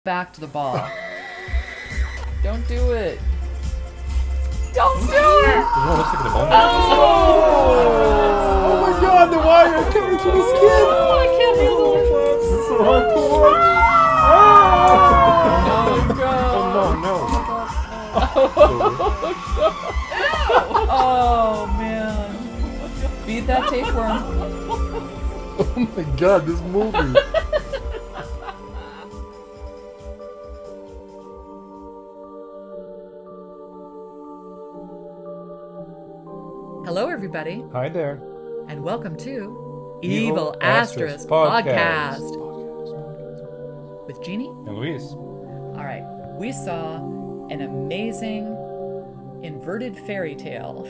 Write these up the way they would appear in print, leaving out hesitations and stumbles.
back to the ball. Don't do it. Don't do it! Oh my god, the wire coming to the skin! Oh, I can't handle it. This is so hard to watch. Oh man. Feed that tapeworm. Oh my god, this movie. Hello everybody. Hi there. And welcome to EVIL Asterisk Podcast. With Jeannie And Luis. Alright, we saw an amazing inverted fairy tale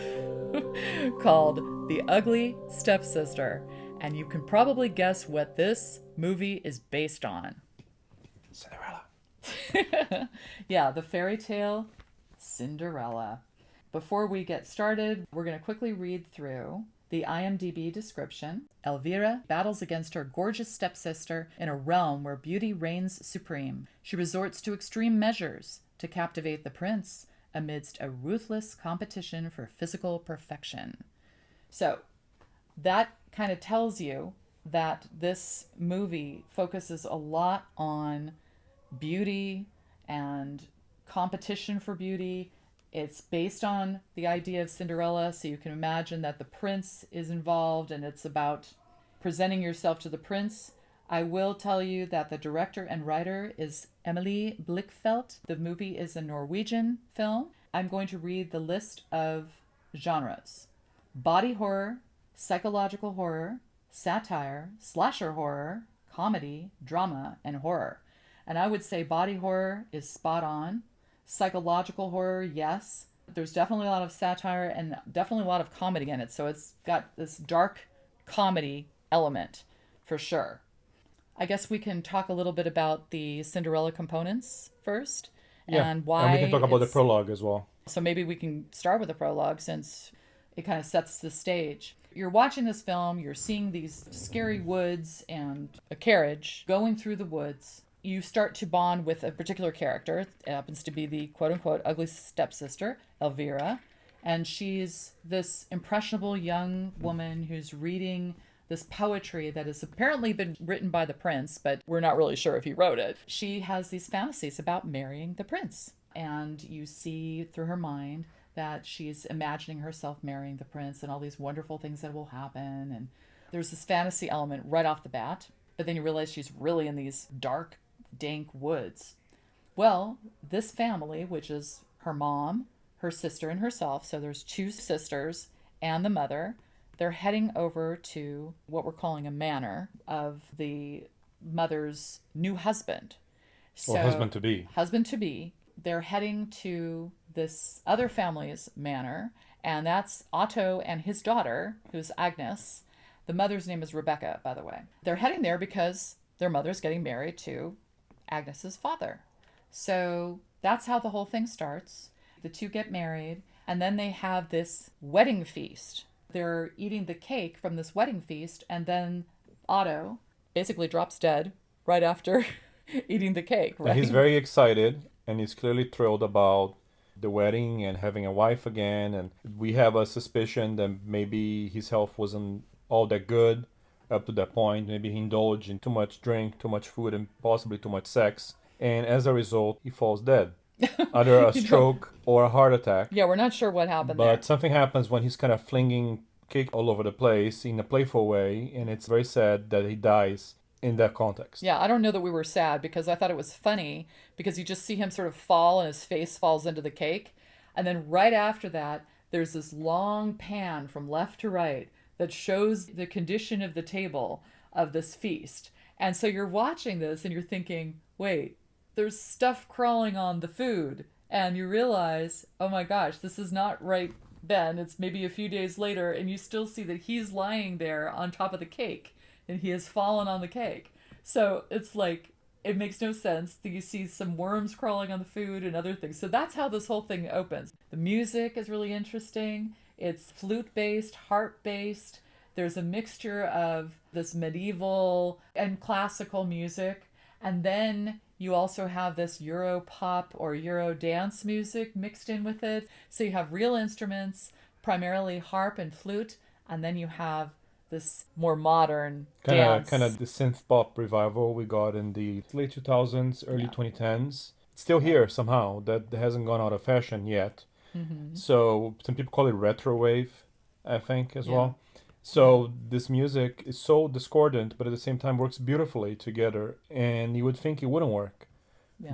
called The Ugly Stepsister. And you can probably guess what this movie is based on. Cinderella. Yeah, the fairy tale Cinderella. Before we get started, we're going to quickly read through the IMDb description. Elvira battles against her gorgeous stepsister in a realm where beauty reigns supreme. She resorts to extreme measures to captivate the prince amidst a ruthless competition for physical perfection. So that kind of tells you that this movie focuses a lot on beauty and competition for beauty. It's based on the idea of Cinderella, so you can imagine that the prince is involved and it's about presenting yourself to the prince. I will tell you that the director and writer is Emilie Blichfeldt. The movie is a Norwegian film. I'm going to read the list of genres: body horror, psychological horror, satire, slasher horror, comedy, drama, and horror. And I would say body horror is spot on. Psychological horror, yes. There's definitely a lot of satire and definitely a lot of comedy in it. So it's got this dark comedy element for sure. I guess we can talk a little bit about the Cinderella components first. Yeah, and why. And we can talk about the prologue as well. So maybe we can start with the prologue since it kind of sets the stage. You're watching this film, you're seeing these scary woods and a carriage going through the woods. You start to bond with a particular character. It happens to be the quote-unquote ugly stepsister, Elvira. And she's this impressionable young woman who's reading this poetry that has apparently been written by the prince, but we're not really sure if he wrote it. She has these fantasies about marrying the prince. And you see through her mind that she's imagining herself marrying the prince and all these wonderful things that will happen. And there's this fantasy element right off the bat. But then you realize she's really in these dark, dank woods. Well, this family, which is her mom, her sister, and herself, so there's two sisters and the mother, they're heading over to what we're calling a manor of the mother's new husband. Or husband-to-be. Husband-to-be. They're heading to this other family's manor, and that's Otto and his daughter, who's Agnes. The mother's name is Rebecca, by the way. They're heading there because their mother's getting married to Agnes's father. So that's how the whole thing starts. The two get married, and then they have this wedding feast. They're eating the cake from this wedding feast, and then Otto basically drops dead right after eating the cake, right? And he's very excited, and he's clearly thrilled about the wedding and having a wife again. And we have a suspicion that maybe his health wasn't all that good up to that point. Maybe he indulged in too much drink, too much food, and possibly too much sex. And as a result, he falls dead. Either a stroke or a heart attack. Yeah, we're not sure what happened But there. something happens when he's kind of flinging cake all over the place in a playful way. And it's very sad that he dies in that context. Yeah, I don't know that we were sad because I thought it was funny because you just see him sort of fall and his face falls into the cake. And then right after that, there's this long pan from left to right that shows the condition of the table of this feast. And so you're watching this and you're thinking, wait, there's stuff crawling on the food. And you realize, oh my gosh, this is not right then. It's maybe a few days later and you still see that he's lying there on top of the cake and he has fallen on the cake. So it's like, it makes no sense that you see some worms crawling on the food and other things. So that's how this whole thing opens. The music is really interesting. It's flute-based, harp-based. There's a mixture of this medieval and classical music. And then you also have this Euro pop or Euro dance music mixed in with it. So you have real instruments, primarily harp and flute, and then you have this more modern dance. Kind of the synth pop revival we got in the late 2000s, early 2010s. It's still here somehow. That hasn't gone out of fashion yet. So some people call it retro wave, I think, as well. So this music is so discordant, but at the same time works beautifully together. And you would think it wouldn't work,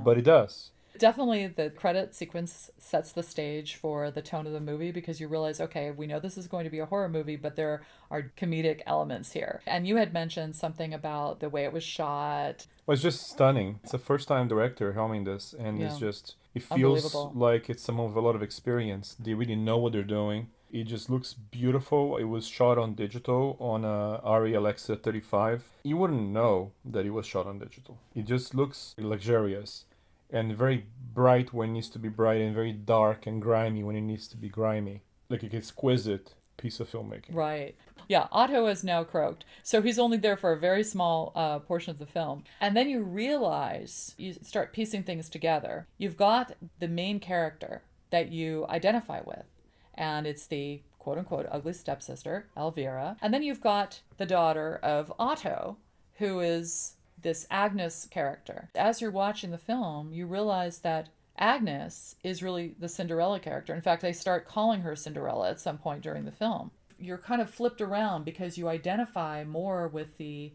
but it does. Definitely the credit sequence sets the stage for the tone of the movie, because you realize, okay, we know this is going to be a horror movie, but there are comedic elements here. And you had mentioned something about the way it was shot. Well, it's just stunning. It's a first-time director helming this, and it's just, it feels like it's someone with a lot of experience. They really know what they're doing. It just looks beautiful. It was shot on digital on a Arri Alexa 35. You wouldn't know that it was shot on digital. It just looks luxurious and very bright when it needs to be bright, and very dark and grimy when it needs to be grimy. Like an exquisite piece of filmmaking. Right. Yeah, Otto is now croaked. So he's only there for a very small portion of the film. And then you realize, you start piecing things together. You've got the main character that you identify with, and it's the quote-unquote ugly stepsister, Elvira. And then you've got the daughter of Otto, who is this Agnes character. As you're watching the film, you realize that Agnes is really the Cinderella character. In fact, they start calling her Cinderella at some point during the film. You're kind of flipped around because you identify more with the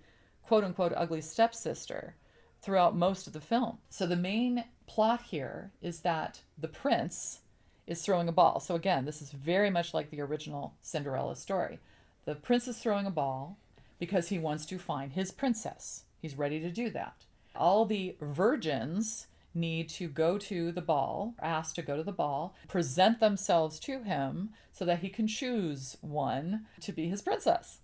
quote-unquote ugly stepsister throughout most of the film. So the main plot here is that the prince is throwing a ball. So again, this is very much like the original Cinderella story. The prince is throwing a ball because he wants to find his princess. He's ready to do that. All the virgins need to go to the ball, asked to go to the ball, present themselves to him so that he can choose one to be his princess.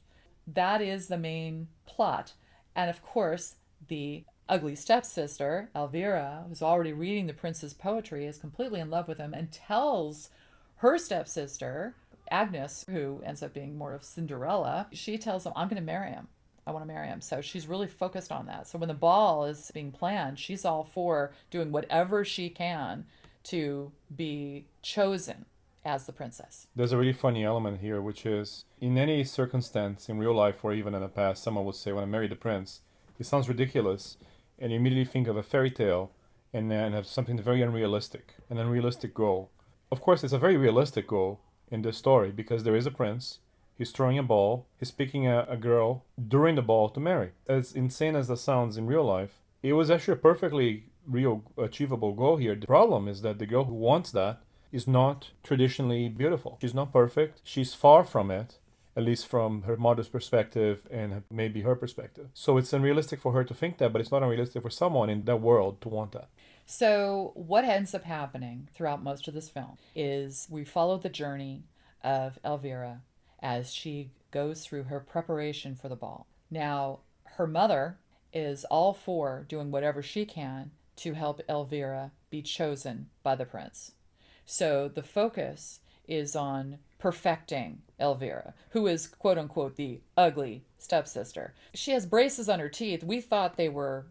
That is the main plot. And of course, the ugly stepsister, Elvira, who's already reading the prince's poetry, is completely in love with him and tells her stepsister, Agnes, who ends up being more of Cinderella, she tells him, I'm going to marry him. I want to marry him. So she's really focused on that. So when the ball is being planned, she's all for doing whatever she can to be chosen as the princess. There's a really funny element here, which is in any circumstance in real life or even in the past, someone would say, when I marry the prince, it sounds ridiculous. And you immediately think of a fairy tale and then have something very unrealistic, an unrealistic goal. Of course, it's a very realistic goal in this story because there is a prince. He's throwing a ball. He's picking a girl during the ball to marry. As insane as that sounds in real life, it was actually a perfectly real, achievable goal here. The problem is that the girl who wants that is not traditionally beautiful. She's not perfect. She's far from it, at least from her mother's perspective and maybe her perspective. So it's unrealistic for her to think that, but it's not unrealistic for someone in that world to want that. So what ends up happening throughout most of this film is we follow the journey of Elvira as she goes through her preparation for the ball. Now, her mother is all for doing whatever she can to help Elvira be chosen by the prince. So the focus is on perfecting Elvira, who is quote-unquote the ugly stepsister. She has braces on her teeth. We thought they were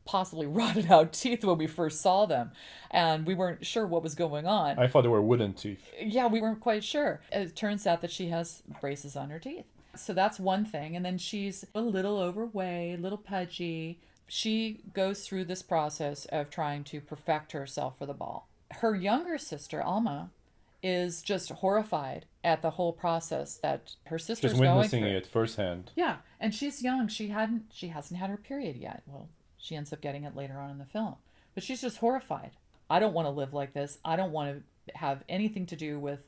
possibly rotted out teeth when we first saw them, and we weren't sure what was going on. I thought they were wooden teeth. Yeah, we weren't quite sure. It turns out that she has braces on her teeth. So that's one thing. And then she's a little overweight, a little pudgy. She goes through this process of trying to perfect herself for the ball. Her younger sister, Alma, is just horrified at the whole process that her sister's going through. Just witnessing it firsthand. Yeah, and she's young. She hasn't had her period yet. Well, she ends up getting it later on in the film. But she's just horrified. I don't want to live like this. I don't want to have anything to do with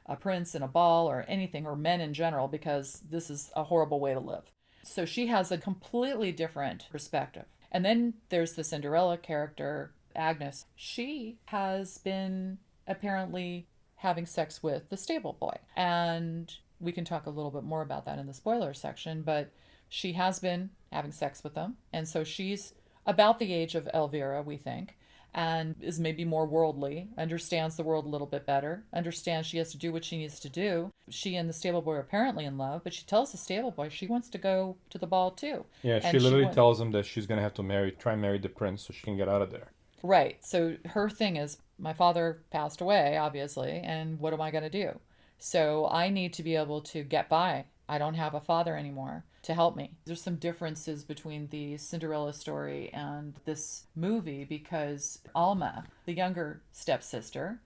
a prince and a ball or anything, or men in general, because this is a horrible way to live. So she has a completely different perspective. And then there's the Cinderella character, Agnes. She has been apparently having sex with the stable boy. And we can talk a little bit more about that in the spoiler section, but she has been having sex with them. And so she's about the age of Elvira, we think. and is maybe more worldly, understands the world a little bit better, understands she has to do what she needs to do. She and the stable boy are apparently in love, but she tells the stable boy she wants to go to the ball too. Yeah, she And literally tells him that she's going to have to try and marry the prince so she can get out of there. Right. So her thing is, my father passed away, obviously, and what am I going to do? So I need to be able to get by. I don't have a father anymore to help me. There's some differences between the Cinderella story and this movie because Alma, the younger stepsister,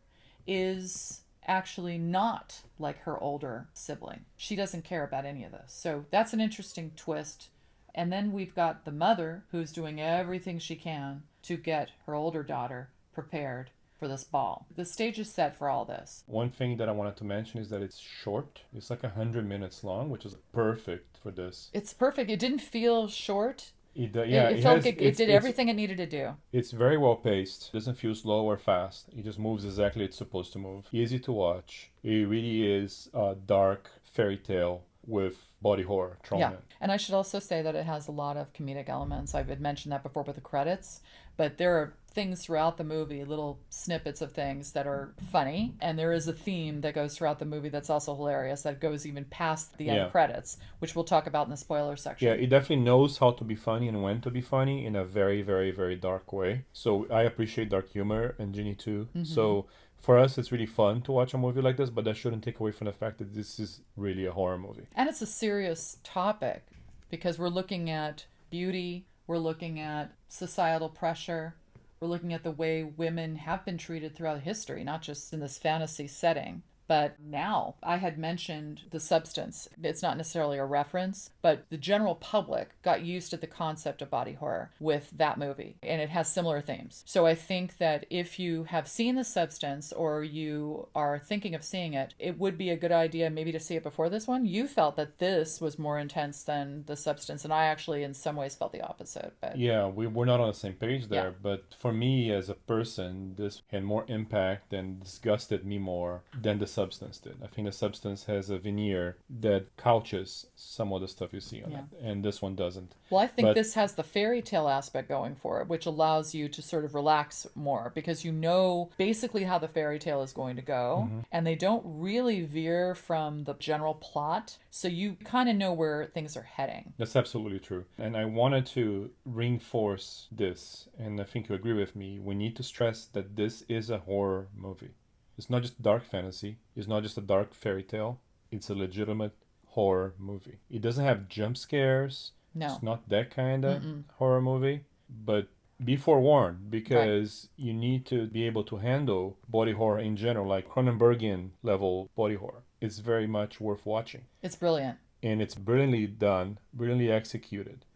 is actually not like her older sibling. She doesn't care about any of this. So that's an interesting twist. And then we've got the mother who's doing everything she can to get her older daughter prepared for this ball. The stage is set for all this. One thing that I wanted to mention is that it's short. It's like 100 minutes long, which is perfect for this. It's perfect. It didn't feel short. It felt like it did everything it needed to do. It's very well paced. It doesn't feel slow or fast. It just moves exactly it's supposed to move. Easy to watch. It really is a dark fairy tale with body horror thrown in. And I should also say that it has a lot of comedic elements. I had mentioned that before with the credits, but there are things throughout the movie, little snippets of things that are funny, and there is a theme that goes throughout the movie that's also hilarious that goes even past the end credits, which we'll talk about in the spoiler section. Yeah, it definitely knows how to be funny and when to be funny in a very, very, very dark way. So I appreciate dark humor, and Jeannie too. So for us, it's really fun to watch a movie like this, but that shouldn't take away from the fact that this is really a horror movie. And it's a serious topic because we're looking at beauty, we're looking at societal pressure, we're looking at the way women have been treated throughout history, not just in this fantasy setting. But now, I had mentioned the substance. It's not necessarily a reference, but the general public got used to the concept of body horror with that movie, and it has similar themes. So I think that if you have seen the substance or you are thinking of seeing it, it would be a good idea maybe to see it before this one. You felt that this was more intense than the substance, and I actually in some ways felt the opposite. But yeah, we're not on the same page there, but for me as a person, this had more impact and disgusted me more than the substance did. I think the substance has a veneer that couches some of the stuff you see on it, and this one doesn't. Well, I think this has the fairy tale aspect going for it, which allows you to sort of relax more because you know basically how the fairy tale is going to go, and they don't really veer from the general plot, so you kind of know where things are heading. That's absolutely true. And I wanted to reinforce this, and I think you agree with me. We need to stress that this is a horror movie. It's not just dark fantasy. It's not just a dark fairy tale. It's a legitimate horror movie. It doesn't have jump scares. No. It's not that kind of horror movie. But be forewarned because you need to be able to handle body horror in general, like Cronenbergian level body horror. It's very much worth watching. It's brilliant. And it's brilliantly done, brilliantly executed.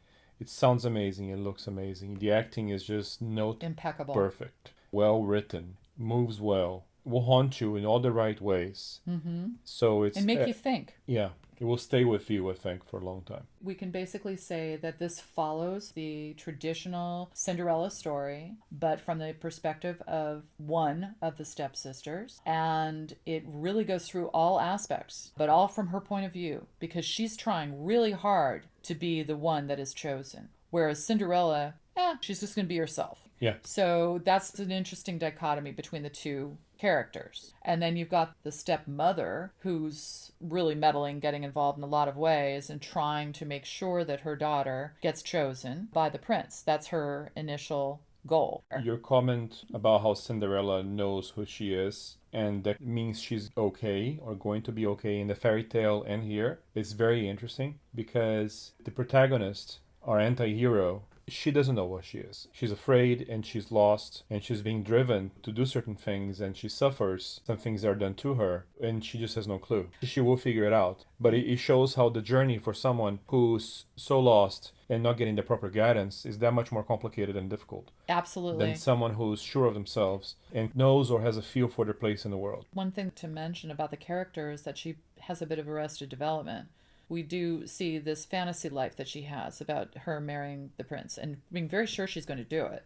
It sounds amazing. It looks amazing. The acting is just impeccable. Perfect. Well written. Moves well. Will haunt you in all the right ways. So it's... And make you think. Yeah. It will stay with you, I think, for a long time. We can basically say that this follows the traditional Cinderella story, but from the perspective of one of the stepsisters. And it really goes through all aspects, but all from her point of view, because she's trying really hard to be the one that is chosen. Whereas Cinderella, she's just going to be herself. Yeah. So that's an interesting dichotomy between the two characters. And then you've got the stepmother who's really meddling, getting involved in a lot of ways and trying to make sure that her daughter gets chosen by the prince. That's her initial goal. Your comment about how Cinderella knows who she is and that means she's okay or going to be okay in the fairy tale and here is very interesting because the protagonist, our anti-hero, she doesn't know what she is. She's afraid and she's lost and she's being driven to do certain things and she suffers. Some things are done to her and she just has no clue. She will figure it out. But it shows how the journey for someone who's so lost and not getting the proper guidance is that much more complicated and difficult. Absolutely. Than someone who's sure of themselves and knows or has a feel for their place in the world. One thing to mention about the character is that she has a bit of arrested development. We do see this fantasy life that she has about her marrying the prince and being very sure she's going to do it.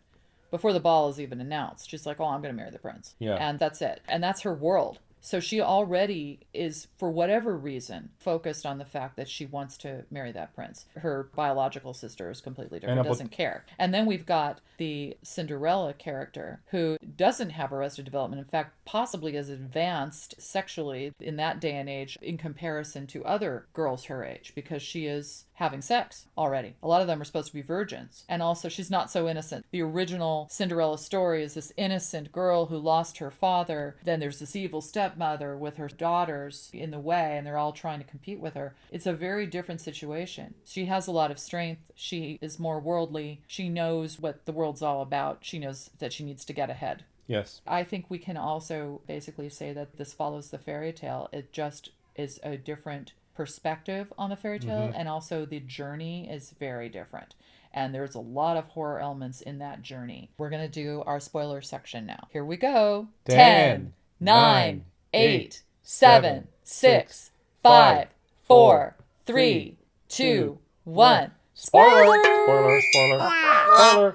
Before the ball is even announced, she's like, oh, I'm going to marry the prince. Yeah. And that's it. And that's her world. So she already is, for whatever reason, focused on the fact that she wants to marry that prince. Her biological sister is completely different, doesn't care. And then we've got the Cinderella character who doesn't have arrested development. In fact, possibly is advanced sexually in that day and age in comparison to other girls her age, because she is having sex already. A lot of them are supposed to be virgins. And also, she's not so innocent. The original Cinderella story is this innocent girl who lost her father. Then there's this evil stepmother with her daughters in the way, and they're all trying to compete with her. It's a very different situation. She has a lot of strength. She is more worldly. She knows what the world's all about. She knows that she needs to get ahead. Yes. I think we can also basically say that this follows the fairy tale. It just is a different perspective on the fairy tale, and also the journey is very different. And there's a lot of horror elements in that journey. We're going to do our spoiler section now. Here we go. 10, 9, 8, 7, 6, 5, 4, 3, 2, 1. Spoiler! Spoiler! Spoiler! Spoiler! Spoiler!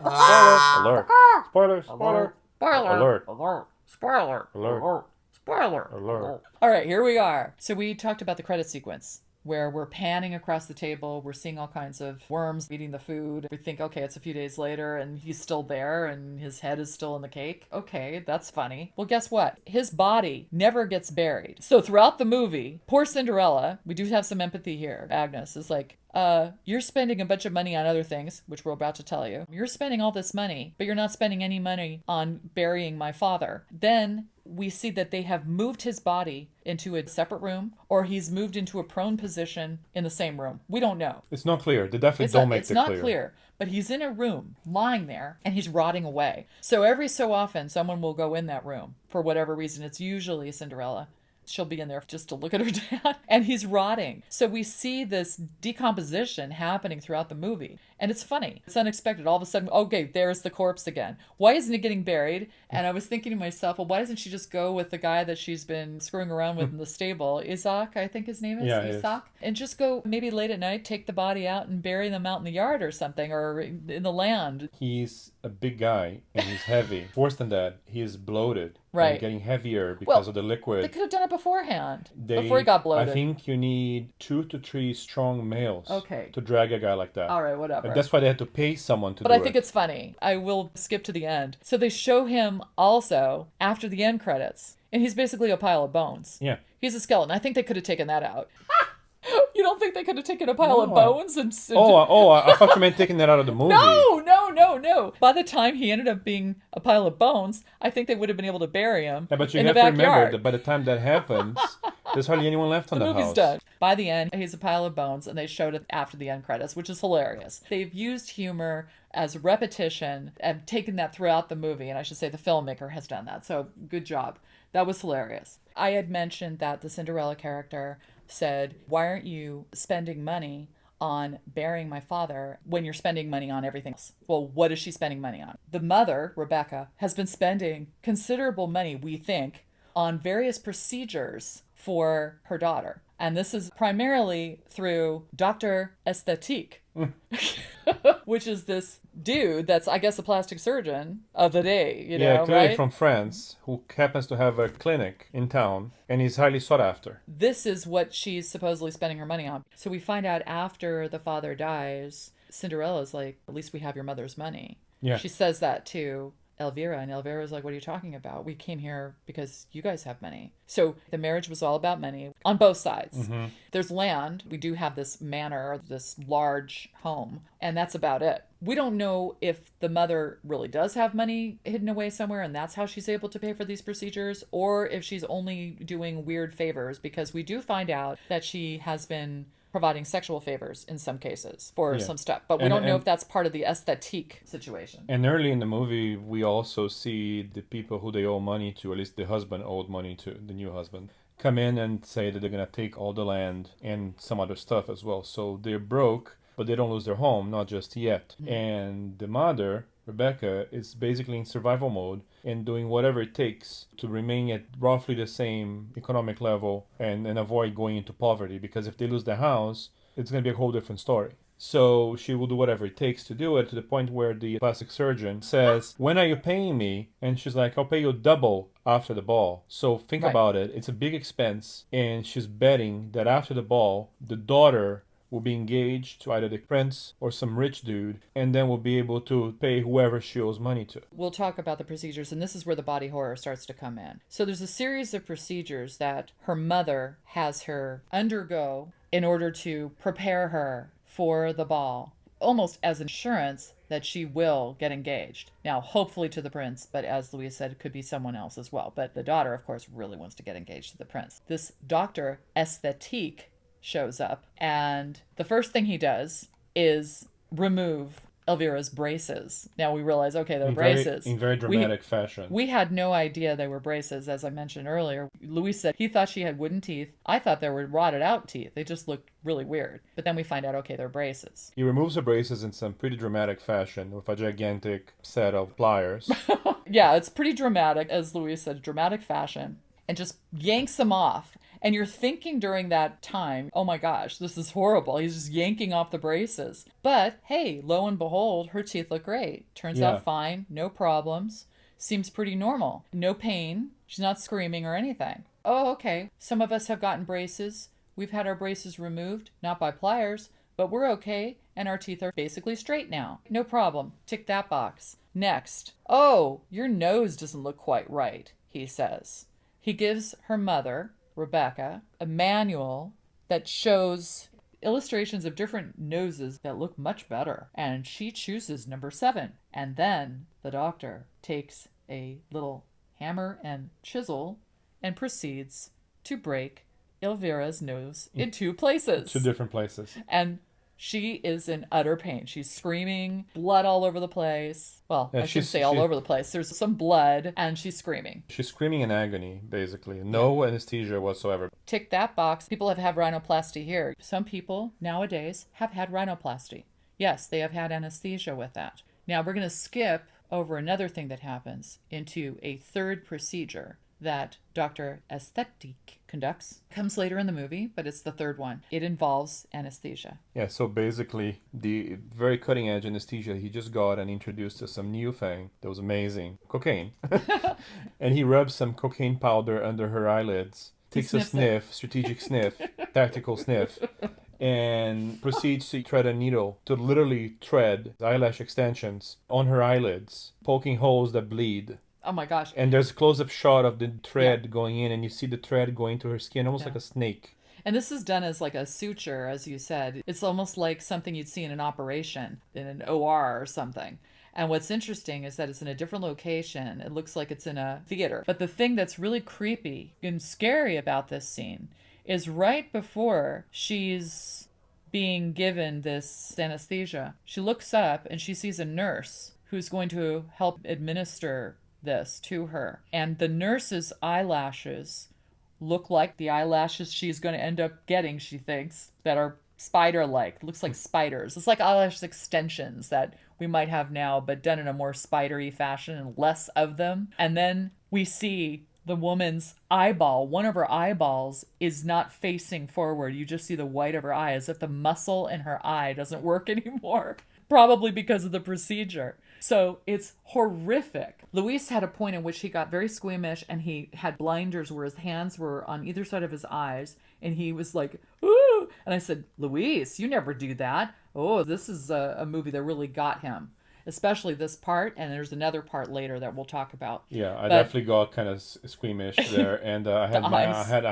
Alert! Spoiler! Spoiler! Alert! Alert! Spoiler! Alert! Spoiler! Alert! All right, here we are. So we talked about the credit sequence where we're panning across the table. We're seeing all kinds of worms eating the food. We think, okay, it's a few days later and he's still there and his head is still in the cake. Okay, that's funny. Well, guess what? His body never gets buried. So throughout the movie, poor Cinderella, we do have some empathy here. Agnes is like, you're spending a bunch of money on other things, which we're about to tell you. You're spending all this money, but you're not spending any money on burying my father. Then we see that they have moved his body into a separate room, or he's moved into a prone position in the same room. We don't know. It's not clear. They definitely don't make it clear. It's not clear, but he's in a room lying there and he's rotting away. So every so often someone will go in that room for whatever reason. It's usually Cinderella. She'll be in there just to look at her dad, and he's rotting. So we see this decomposition happening throughout the movie, and it's funny. It's unexpected. All of a sudden, okay, there's the corpse again. Why isn't it getting buried? And I was thinking to myself, well, why doesn't she just go with the guy that she's been screwing around with in the stable, Isaac, I think his name is, Isaac, and just go maybe late at night, take the body out and bury them out in the yard or something, or in the land. He's a big guy and he's heavy. Worse than that, he is bloated. Right. And getting heavier because of the liquid. They could have done it beforehand, before he got bloated. I think you need 2 to 3 strong males to drag a guy like that. All right, whatever. And that's why they had to pay someone to do it. But I think it's funny. I will skip to the end. So they show him also after the end credits, and he's basically a pile of bones. Yeah. He's a skeleton. I think they could have taken that out. You don't think they could have taken a pile of bones and... I thought you meant taking that out of the movie. No. By the time he ended up being a pile of bones, I think they would have been able to bury him but you in have the to backyard. remember that by the time that happens, there's hardly anyone left on the house. The movie's done. By the end, he's a pile of bones, and they showed it after the end credits, which is hilarious. They've used humor as repetition and taken that throughout the movie, and I should say the filmmaker has done that, so good job. That was hilarious. I had mentioned that the Cinderella character said, why aren't you spending money on burying my father when you're spending money on everything else? Well, what is she spending money on? The mother, Rebecca, has been spending considerable money, we think, on various procedures for her daughter. And this is primarily through Dr. Esthétique, which is this dude that's, I guess, a plastic surgeon of the day, clearly right? From France, who happens to have a clinic in town, and he's highly sought after. This is what she's supposedly spending her money on. So we find out after the father dies, Cinderella's like, at least we have your mother's money. Yeah. She says that to Elvira, and Elvira's like, what are you talking about? We came here because you guys have money. So the marriage was all about money on both sides. Mm-hmm. There's land. We do have this manor, this large home, and that's about it. We don't know if the mother really does have money hidden away somewhere and that's how she's able to pay for these procedures, or if she's only doing weird favors, because we do find out that she has been providing sexual favors in some cases for some stuff. But we don't know if that's part of the aesthetique situation. And early in the movie, we also see the people who they owe money to, at least the husband owed money to, the new husband, come in and say that they're going to take all the land and some other stuff as well. So they're broke, but they don't lose their home, not just yet. Mm-hmm. And the mother, Rebecca, is basically in survival mode and doing whatever it takes to remain at roughly the same economic level and avoid going into poverty, because if they lose their house, it's going to be a whole different story. So she will do whatever it takes to do it, to the point where the plastic surgeon says, "When are you paying me?" And she's like, "I'll pay you double after the ball." So think Right. about it. It's a big expense. And she's betting that after the ball, the daughter will be engaged to either the prince or some rich dude, and then will be able to pay whoever she owes money to. We'll talk about the procedures, and this is where the body horror starts to come in. So there's a series of procedures that her mother has her undergo in order to prepare her for the ball, almost as insurance that she will get engaged. Now, hopefully to the prince, but as Louise said, it could be someone else as well. But the daughter, of course, really wants to get engaged to the prince. This Dr. Esthétique shows up, and the first thing he does is remove Elvira's braces. Now we realize, okay, they're braces. In very dramatic fashion. We had no idea they were braces, as I mentioned earlier. Luis said he thought she had wooden teeth. I thought they were rotted out teeth. They just looked really weird. But then we find out, okay, they're braces. He removes the braces in some pretty dramatic fashion with a gigantic set of pliers. Yeah, it's pretty dramatic, as Luis said, dramatic fashion, and just yanks them off. And you're thinking during that time, oh my gosh, this is horrible. He's just yanking off the braces. But hey, lo and behold, her teeth look great. Turns out fine, no problems. Seems pretty normal. No pain. She's not screaming or anything. Oh, okay. Some of us have gotten braces. We've had our braces removed, not by pliers, but we're okay, and our teeth are basically straight now. No problem. Tick that box. Next. Oh, your nose doesn't look quite right, he says. He gives her mother, Rebecca, a manual that shows illustrations of different noses that look much better. And she chooses number 7. And then the doctor takes a little hammer and chisel and proceeds to break Elvira's nose in 2 places. 2 different places. And she is in utter pain. She's screaming, blood all over the place. Well, I shouldn't say all over the place. There's some blood, and she's screaming. She's screaming in agony, basically. No anesthesia whatsoever. Tick that box. People have had rhinoplasty here. Some people nowadays have had rhinoplasty. Yes, they have had anesthesia with that. Now we're going to skip over another thing that happens into a third procedure that Dr. Esthétique conducts. Comes later in the movie, but it's the third one. It involves anesthesia. Yeah, so basically, the very cutting edge anesthesia he just got and introduced to some new thing that was amazing. Cocaine. And he rubs some cocaine powder under her eyelids, takes a sniff, strategic sniff, tactical sniff, and proceeds to thread a needle to literally thread eyelash extensions on her eyelids, poking holes that bleed. Oh my gosh. And there's a close-up shot of the thread going in, and you see the thread going to her skin, almost like a snake. And this is done as like a suture, as you said. It's almost like something you'd see in an operation, in an OR or something. And what's interesting is that it's in a different location. It looks like it's in a theater. But the thing that's really creepy and scary about this scene is right before she's being given this anesthesia, she looks up and she sees a nurse who's going to help administer this to her. And the nurse's eyelashes look like the eyelashes she's going to end up getting, she thinks, that are spider-like. Looks like spiders. It's like eyelash extensions that we might have now, but done in a more spidery fashion and less of them. And then we see the woman's eyeball. One of her eyeballs is not facing forward. You just see the white of her eye, as if the muscle in her eye doesn't work anymore. Probably because of the procedure. So it's horrific. Luis had a point in which he got very squeamish, and he had blinders where his hands were on either side of his eyes, and he was like, ooh. And I said, Luis, you never do that. Oh, this is a movie that really got him. Especially this part, and there's another part later that we'll talk about. Yeah, I definitely got kind of squeamish there, and I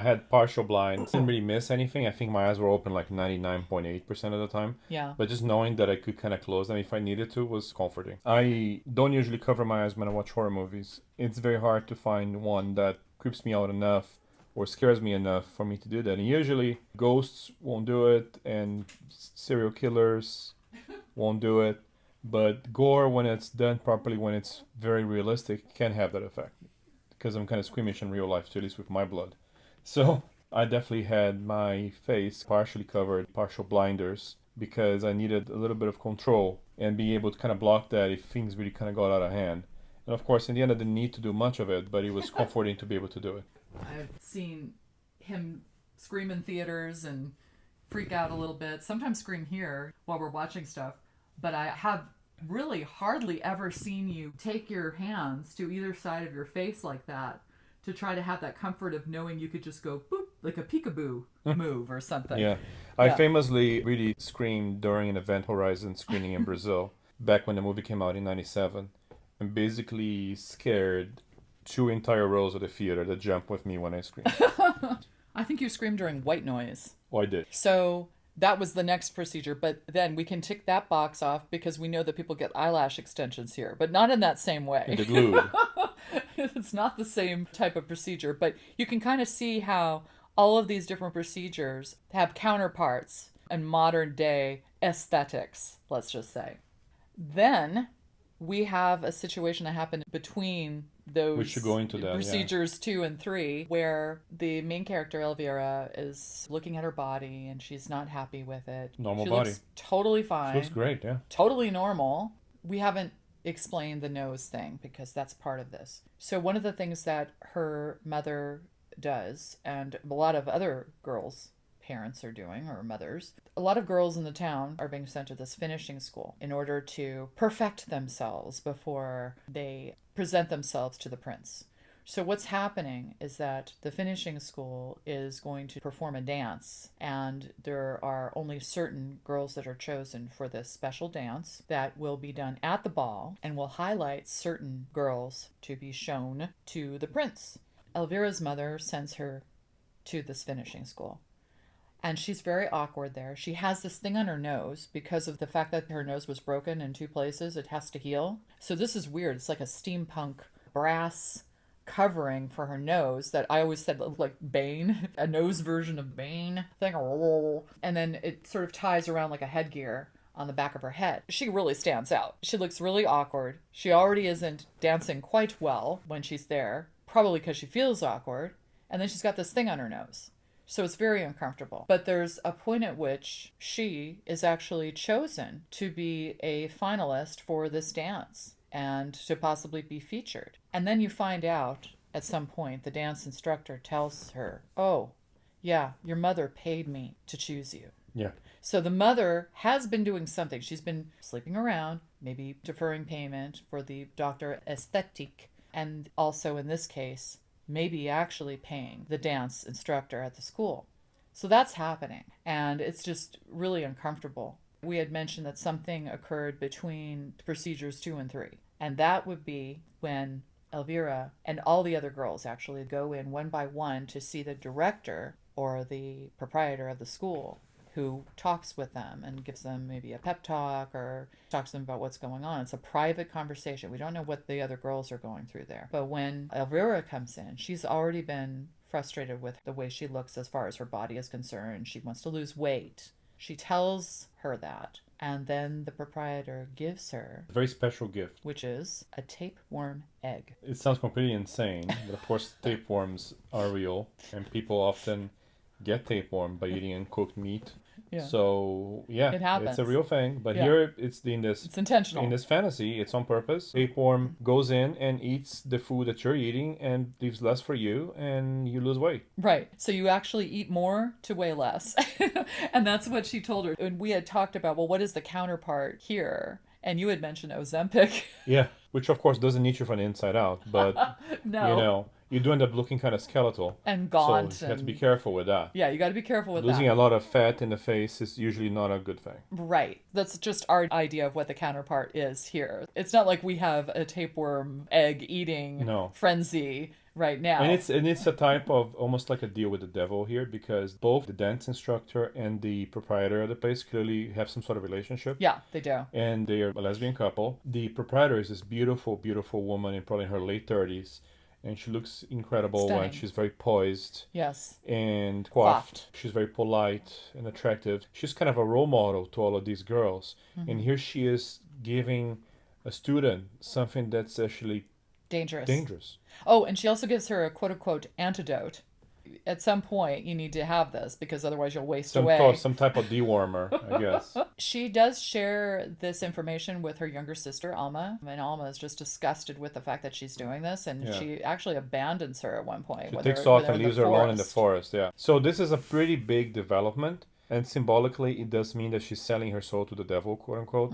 had partial blinds. Didn't really miss anything. I think my eyes were open like 99.8% of the time. Yeah. But just knowing that I could kind of close them if I needed to was comforting. I don't usually cover my eyes when I watch horror movies. It's very hard to find one that creeps me out enough or scares me enough for me to do that. And usually ghosts won't do it, and serial killers won't do it. But gore, when it's done properly, when it's very realistic, can have that effect. Because I'm kind of squeamish in real life, too, at least with my blood. So I definitely had my face partially covered, partial blinders, because I needed a little bit of control and be able to kind of block that if things really kind of got out of hand. And of course, in the end, I didn't need to do much of it, but it was comforting to be able to do it. I've seen him scream in theaters and freak out a little bit, sometimes scream here while we're watching stuff, but I have really hardly ever seen you take your hands to either side of your face like that to try to have that comfort of knowing you could just go boop, like a peekaboo move or something. Yeah. I famously really screamed during an Event Horizon screening in Brazil back when the movie came out in 97, and basically scared 2 entire rows of the theater that jumped with me when I screamed. I think you screamed during white noise. Oh, I did. So that was the next procedure, but then we can tick that box off because we know that people get eyelash extensions here, but not in that same way. The glued. It's not the same type of procedure, but you can kind of see how all of these different procedures have counterparts in modern day aesthetics, let's just say. Then we have a situation that happened between those We should go into that, procedures 2 and 3, where the main character, Elvira, is looking at her body and she's not happy with it. Normal she body. Looks totally fine. She looks great, yeah. Totally normal. We haven't explained the nose thing because that's part of this. So one of the things that her mother does, and a lot of other girls' parents are doing, or mothers, a lot of girls in the town are being sent to this finishing school in order to perfect themselves before they present themselves to the prince. So what's happening is that the finishing school is going to perform a dance, and there are only certain girls that are chosen for this special dance that will be done at the ball and will highlight certain girls to be shown to the prince. Elvira's mother sends her to this finishing school. And she's very awkward there. She has this thing on her nose because of the fact that her nose was broken in 2 places. It has to heal. So this is weird. It's like a steampunk brass covering for her nose that I always said looked like Bane, a nose version of Bane thing. And then it sort of ties around like a headgear on the back of her head. She really stands out. She looks really awkward. She already isn't dancing quite well when she's there, probably because she feels awkward. And then she's got this thing on her nose. So it's very uncomfortable. But there's a point at which she is actually chosen to be a finalist for this dance and to possibly be featured. And then you find out at some point, the dance instructor tells her, oh, yeah, your mother paid me to choose you. Yeah. So the mother has been doing something. She's been sleeping around, maybe deferring payment for the doctor aesthetic, and also in this case, maybe actually paying the dance instructor at the school. So that's happening, and it's just really uncomfortable. We had mentioned that something occurred between procedures 2 and 3, and that would be when Elvira and all the other girls actually go in one by one to see the director or the proprietor of the school, who talks with them and gives them maybe a pep talk or talks to them about what's going on. It's a private conversation. We don't know what the other girls are going through there. But when Elvira comes in, she's already been frustrated with the way she looks as far as her body is concerned. She wants to lose weight. She tells her that. And then the proprietor gives her A very special gift. which is a tapeworm egg. It sounds completely insane, but of course tapeworms are real, and people often get tapeworm by eating uncooked meat. Yeah. So yeah, It happens. it's a real thing. But Yeah. here it's in this intentional. in this fantasy, it's on purpose. Tapeworm goes in and eats the food that you're eating and leaves less for you, and you lose weight. Right. So you actually eat more to weigh less. And that's what she told her. And we had talked about, well, what is the counterpart here? And you had mentioned Ozempic. Yeah, which of course doesn't eat you from the inside out, but No. you do end up looking kind of skeletal. And gaunt. So you have to and- be careful with that. Yeah, you got to be careful with Losing that. a lot of fat in the face is usually not a good thing. Right. That's just our idea of what the counterpart is here. It's not like we have a tapeworm egg eating No. frenzy right now. And it's a type of almost like a deal with the devil here, because both the dance instructor and the proprietor of the place clearly have some sort of relationship. Yeah, they do. And they are a lesbian couple. The proprietor is this beautiful, beautiful woman in probably her late 30s. And she looks incredible when Stunning. she's very poised Yes. and Coiffed. She's very polite and attractive. She's kind of a role model to all of these girls. Mm-hmm. And here she is giving a student something that's actually dangerous. Oh, and she also gives her a quote-unquote antidote. At some point, you need to have this because otherwise you'll waste away. Some type of dewormer, I guess. She does share this information with her younger sister, Alma. And Alma is just disgusted with the fact that she's doing this. And Yeah. she actually abandons her at one point. She when takes they're- off when and they're leaves her alone in the forest, yeah. So this is a pretty big development. And symbolically, it does mean that she's selling her soul to the devil, quote unquote.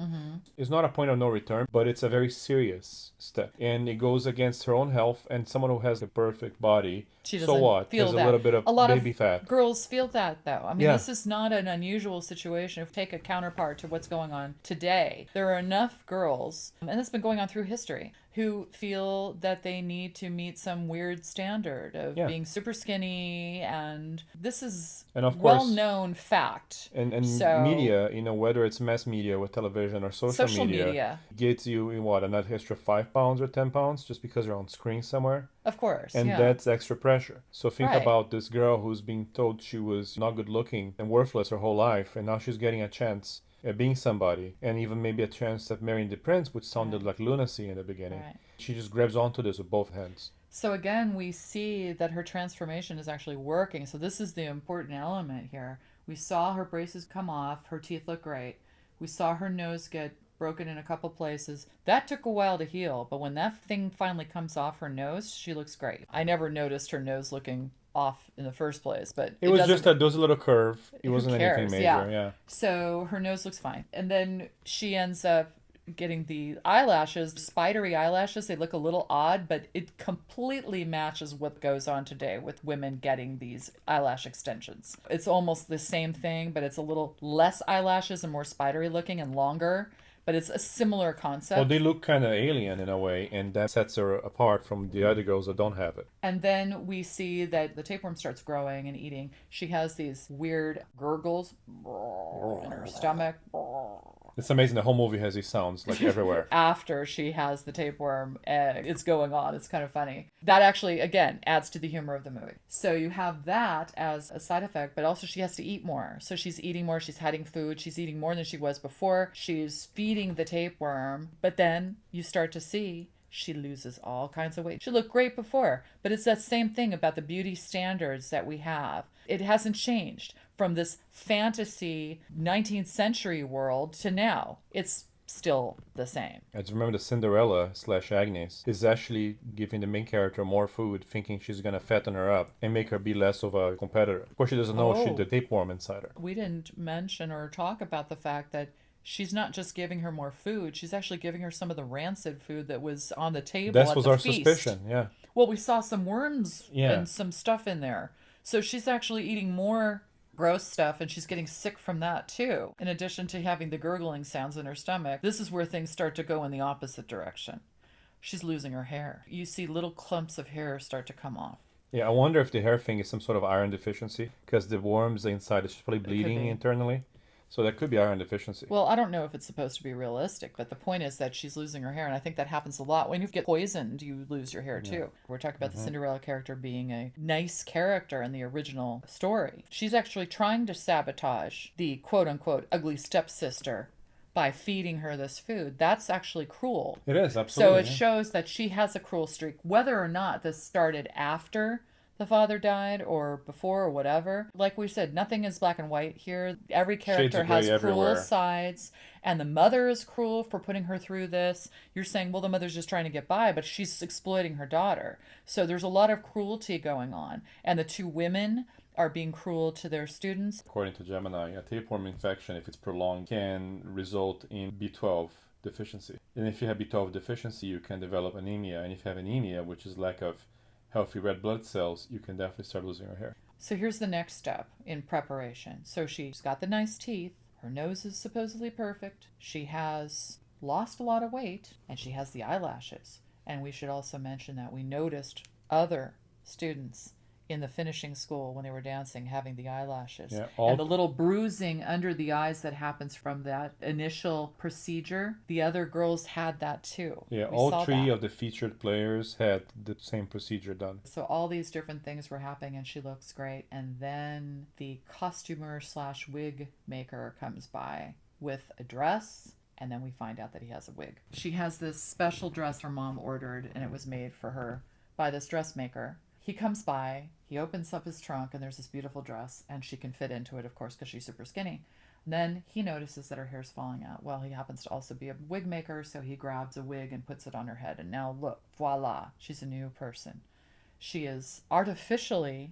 It's not a point of no return, but it's a very serious step. And it goes against her own health, and someone who has the perfect body. She So doesn't what? feel There's that. a little bit of A lot baby of fat. girls feel that, though. I mean, Yeah. this is not an unusual situation. If you take a counterpart to what's going on today, there are enough girls, and it's been going on through history, who feel that they need to meet some weird standard of Yeah. being super skinny, and this is And of course- well-known fact. And So- media, whether it's mass media with television or social media, gets you in what, another extra 5 pounds or 10 pounds just because you're on screen somewhere. Of course, And yeah. that's extra pressure. So think Right. about this girl who's being told she was not good looking and worthless her whole life, and now she's getting a chance at being somebody, and even maybe a chance at marrying the prince, which sounded like lunacy in the beginning. Right. She just grabs onto this with both hands. So again, we see that her transformation is actually working. So this is the important element here. We saw her braces come off. Her teeth look great. We saw her nose get broken in a couple places. That took a while to heal, but when that thing finally comes off her nose, she looks great. I never noticed her nose looking off in the first place, but It was doesn't- just that there was a little curve. It Who wasn't cares? anything major. Yeah. So her nose looks fine. And then she ends up getting the eyelashes, spidery eyelashes. They look a little odd, but it completely matches what goes on today with women getting these eyelash extensions. It's almost the same thing, but it's a little less eyelashes and more spidery looking and longer. But it's a similar concept. Well, they look kind of alien in a way, and that sets her apart from the other girls that don't have it. And then we see that the tapeworm starts growing and eating. She has these weird gurgles in her stomach. It's amazing. The whole movie has these sounds like everywhere. After she has the tapeworm, it's going on. It's kind of funny. That actually, again, adds to the humor of the movie. So you have that as a side effect, but also she has to eat more. So she's eating more. She's hiding food. She's eating more than she was before. She's feeding the tapeworm. But then you start to see she loses all kinds of weight. She looked great before, but it's that same thing about the beauty standards that we have. It hasn't changed from this fantasy 19th century world to now. It's still the same. I just remember the Cinderella / Agnes is actually giving the main character more food, thinking she's going to fatten her up and make her be less of a competitor. Of course, she doesn't know she's the tapeworm inside her. We didn't mention or talk about the fact that she's not just giving her more food, she's actually giving her some of the rancid food that was on the table That at was the our feast. suspicion, yeah. Well, we saw some worms Yeah. and some stuff in there. So she's actually eating more gross stuff, and she's getting sick from that too. In addition to having the gurgling sounds in her stomach, this is where things start to go in the opposite direction. She's losing her hair. You see little clumps of hair start to come off. Yeah, I wonder if the hair thing is some sort of iron deficiency, because the worms inside is probably bleeding be. internally. So that could be iron deficiency. Well, I don't know if it's supposed to be realistic, but the point is that she's losing her hair, and I think that happens a lot. When you get poisoned, you lose your hair too. We're talking about the Cinderella character being a nice character in the original story. She's actually trying to sabotage the quote-unquote ugly stepsister by feeding her this food. That's actually cruel. It is, So absolutely. it shows that she has a cruel streak. Whether or not this started after the father died or before or whatever, like we said, nothing is black and white here. Every character of gray has cruel everywhere. sides, and the mother is cruel for putting her through this. You're saying, well, the mother's just trying to get by, but she's exploiting her daughter. So there's a lot of cruelty going on, and the two women are being cruel to their students. According to Gemini, a tapeworm infection, if it's prolonged, can result in B12 deficiency. And if you have B12 deficiency, you can develop anemia. And if you have anemia, which is lack of healthy red blood cells, you can definitely start losing her hair. So here's the next step in preparation. So she's got the nice teeth. Her nose is supposedly perfect. She has lost a lot of weight, and she has the eyelashes. And we should also mention that we noticed other students in the finishing school when they were dancing having the eyelashes. Yeah, and the little bruising under the eyes that happens from that initial procedure. The other girls had that too. Yeah, We all saw three that. of the featured players had the same procedure done. So all these different things were happening, and she looks great. And then the costumer / wig maker comes by with a dress, and then we find out that he has a wig. She has this special dress her mom ordered, and it was made for her by this dressmaker. He comes by, he opens up his trunk, and there's this beautiful dress, and she can fit into it, of course, because she's super skinny. And then he notices that her hair's falling out. Well, he happens to also be a wig maker, so he grabs a wig and puts it on her head. And now look, voila, she's a new person. She is artificially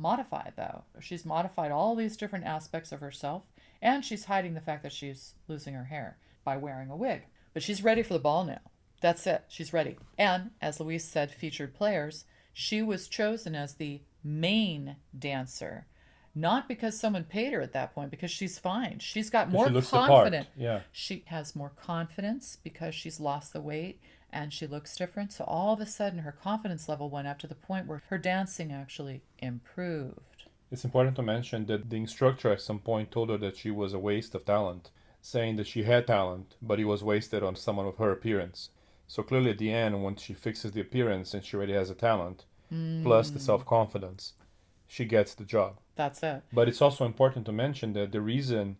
modified, though. She's modified all these different aspects of herself, and she's hiding the fact that she's losing her hair by wearing a wig. But she's ready for the ball now. That's it. She's ready. And, as Louise said, featured players, she was chosen as the main dancer. Not because someone paid her at that point, because she's fine. She's got more confidence. Yeah. She has more confidence because she's lost the weight and she looks different. So all of a sudden her confidence level went up to the point where her dancing actually improved. It's important to mention that the instructor at some point told her that she was a waste of talent, saying that she had talent, but it was wasted on someone of her appearance. So clearly at the end, when she fixes the appearance and she already has a talent, plus the self-confidence, she gets the job. That's it. But it's also important to mention that the reason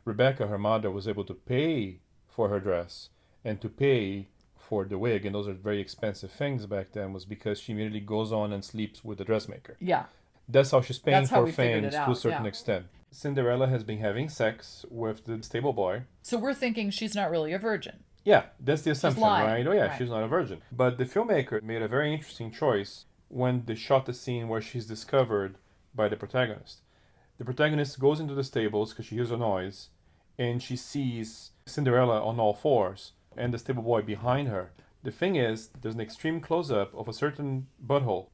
Rebecca, her mother, was able to pay for her dress and to pay for the wig, and those are very expensive things back then, was because she immediately goes on and sleeps with the dressmaker. Yeah. That's how she's paying for fame to a certain extent. Cinderella has been having sex with the stable boy. So we're thinking she's not really a virgin. Yeah, that's the assumption, right? Oh yeah, right. She's not a virgin. But the filmmaker made a very interesting choice when they shot the scene where she's discovered by the protagonist. The protagonist goes into the stables because she hears a noise, and she sees Cinderella on all fours and the stable boy behind her. The thing is, there's an extreme close-up of a certain butthole,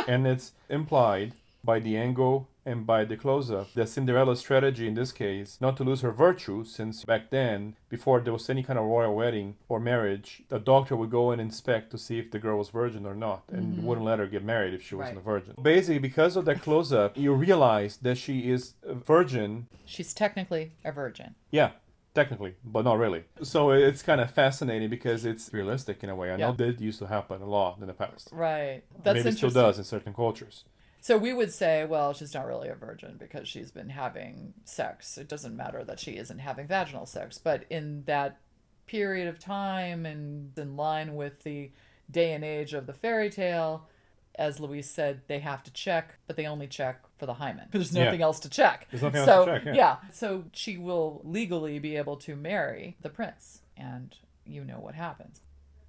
and it's implied by the angle and by the close-up that Cinderella's strategy in this case, not to lose her virtue, since back then, before there was any kind of royal wedding or marriage, a doctor would go and inspect to see if the girl was virgin or not, and wouldn't let her get married if she wasn't a virgin. Basically, because of that close-up, you realize that she is a virgin. She's technically a virgin. Yeah. Technically, but not really. So it's kind of fascinating because it's realistic in a way. I know that used to happen a lot in the past. Right. That's Maybe it still does in certain cultures. So we would say, well, she's not really a virgin because she's been having sex. It doesn't matter that she isn't having vaginal sex. But in that period of time and in line with the day and age of the fairy tale, as Louise said, they have to check, but they only check for the hymen. There's nothing else to check. There's nothing else to check, yeah. So she will legally be able to marry the prince. And you know what happens.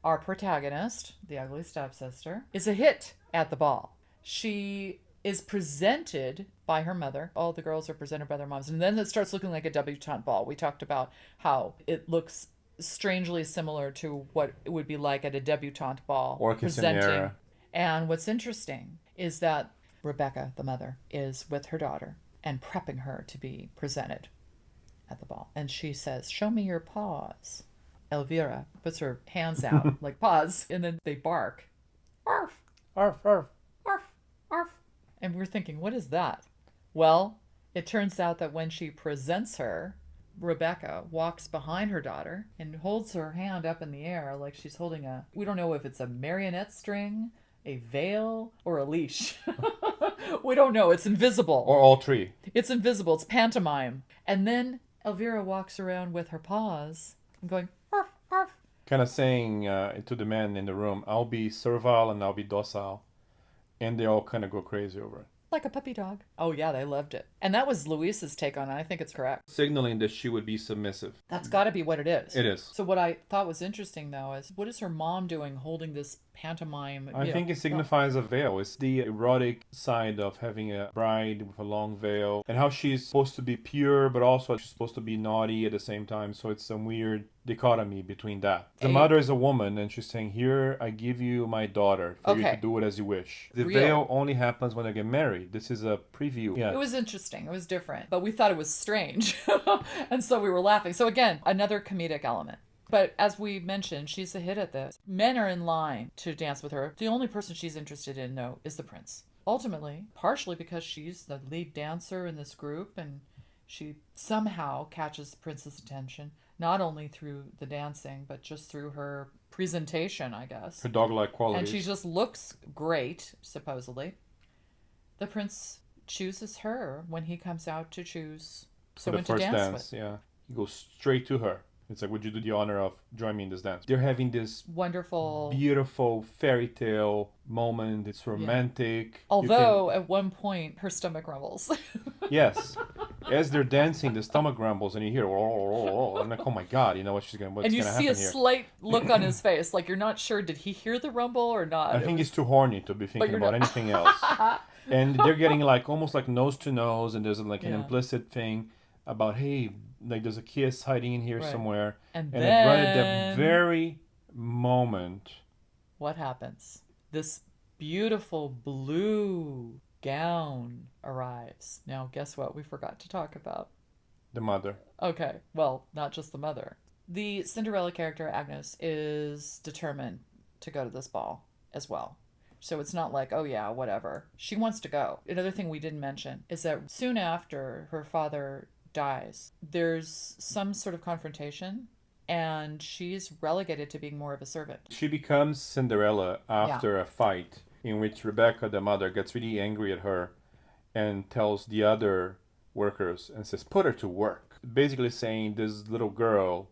Our protagonist, the ugly stepsister, is a hit at the ball. She is presented by her mother. All the girls are presented by their moms. And then it starts looking like a debutante ball. We talked about how it looks strangely similar to what it would be like at a debutante ball. Or presenting. And what's interesting is that Rebecca, the mother, is with her daughter and prepping her to be presented at the ball. And she says, "Show me your paws." Elvira puts her hands out like paws, and then they bark. Arf! Arf, arf. Arf! Arf! And we're thinking, what is that? Well, it turns out that when she presents her, Rebecca walks behind her daughter and holds her hand up in the air like she's holding we don't know if it's a marionette string, a veil, or a leash. We don't know. It's invisible. Or all three. It's invisible. It's pantomime. And then Elvira walks around with her paws and going, arf, arf. Kind of saying to the men in the room, I'll be servile and I'll be docile. And they all kind of go crazy over it. Like a puppy dog. Oh, yeah, they loved it. And that was Louise's take on it. I think it's correct. Signaling that she would be submissive. That's got to be what it is. It is. So what I thought was interesting, though, is what is her mom doing holding this pantomime? I think it signifies a veil. It's the erotic side of having a bride with a long veil. And how she's supposed to be pure, but also she's supposed to be naughty at the same time. So it's some weird dichotomy between that. The mother is a woman, and she's saying, here, I give you my daughter for you to do it as you wish. The veil only happens when they get married. This is a preview. Yeah. It was interesting. It was different. But we thought it was strange. And so we were laughing. So again, another comedic element. But as we mentioned, she's a hit at this. Men are in line to dance with her. The only person she's interested in, though, is the prince. Ultimately, partially because she's the lead dancer in this group, and she somehow catches the prince's attention, not only through the dancing, but just through her presentation, I guess. Her dog-like qualities. And she just looks great, supposedly. The prince chooses her when he comes out to choose someone to dance with. Yeah. He goes straight to her. It's like, would you do the honor of joining me in this dance? They're having this wonderful, beautiful fairy tale moment. It's romantic. Yeah. Although at one point her stomach rumbles. Yes. As they're dancing, the stomach rumbles, and you hear, oh, I'm like, oh my God, you know what's going to happen here. And you see a slight look on his face, like you're not sure, did he hear the rumble or not? I think he's too horny to be thinking about anything else. And they're getting like almost like nose to nose, and there's like an Yeah. implicit thing about, hey, like there's a kiss hiding in here Right. somewhere. And And right at the then very moment, what happens? This beautiful blue gown arrives. Now, guess what? We forgot to talk about. the mother. Okay, well, not just the mother. The Cinderella character, Agnes, is determined to go to this ball as well. So it's not like, oh yeah, whatever. She wants to go. Another thing we didn't mention is that soon after her father dies, there's some sort of confrontation, and she's relegated to being more of a servant. She becomes Cinderella after a fight in which Rebecca, the mother, gets really angry at her and tells the other workers and says, put her to work. Basically saying this little girl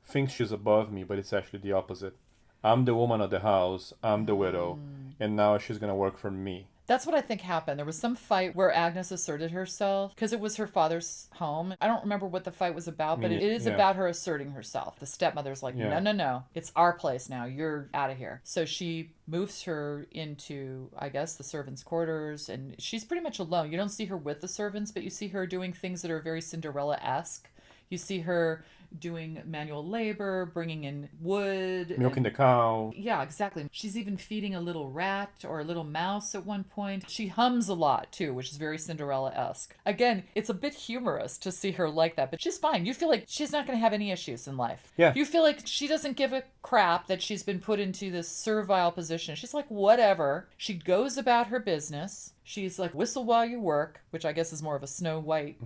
thinks she's above me, but it's actually the opposite. I'm the woman of the house, I'm the widow, and now she's going to work for me. That's what I think happened. There was some fight where Agnes asserted herself because it was her father's home. I don't remember what the fight was about, but it is about her asserting herself. The stepmother's like, no, it's our place now. You're out of here. So she moves her into, I guess, the servants' quarters, and she's pretty much alone. You don't see her with the servants, but you see her doing things that are very Cinderella-esque. You see her doing manual labor, bringing in wood. Milking the cow. Yeah, exactly. She's even feeding a little rat or a little mouse at one point. She hums a lot too, which is very Cinderella-esque. Again, it's a bit humorous to see her like that, but she's fine. You feel like she's not going to have any issues in life. Yeah. You feel like she doesn't give a crap that she's been put into this servile position. She's like, whatever. She goes about her business. She's like, whistle while you work, which I guess is more of a Snow White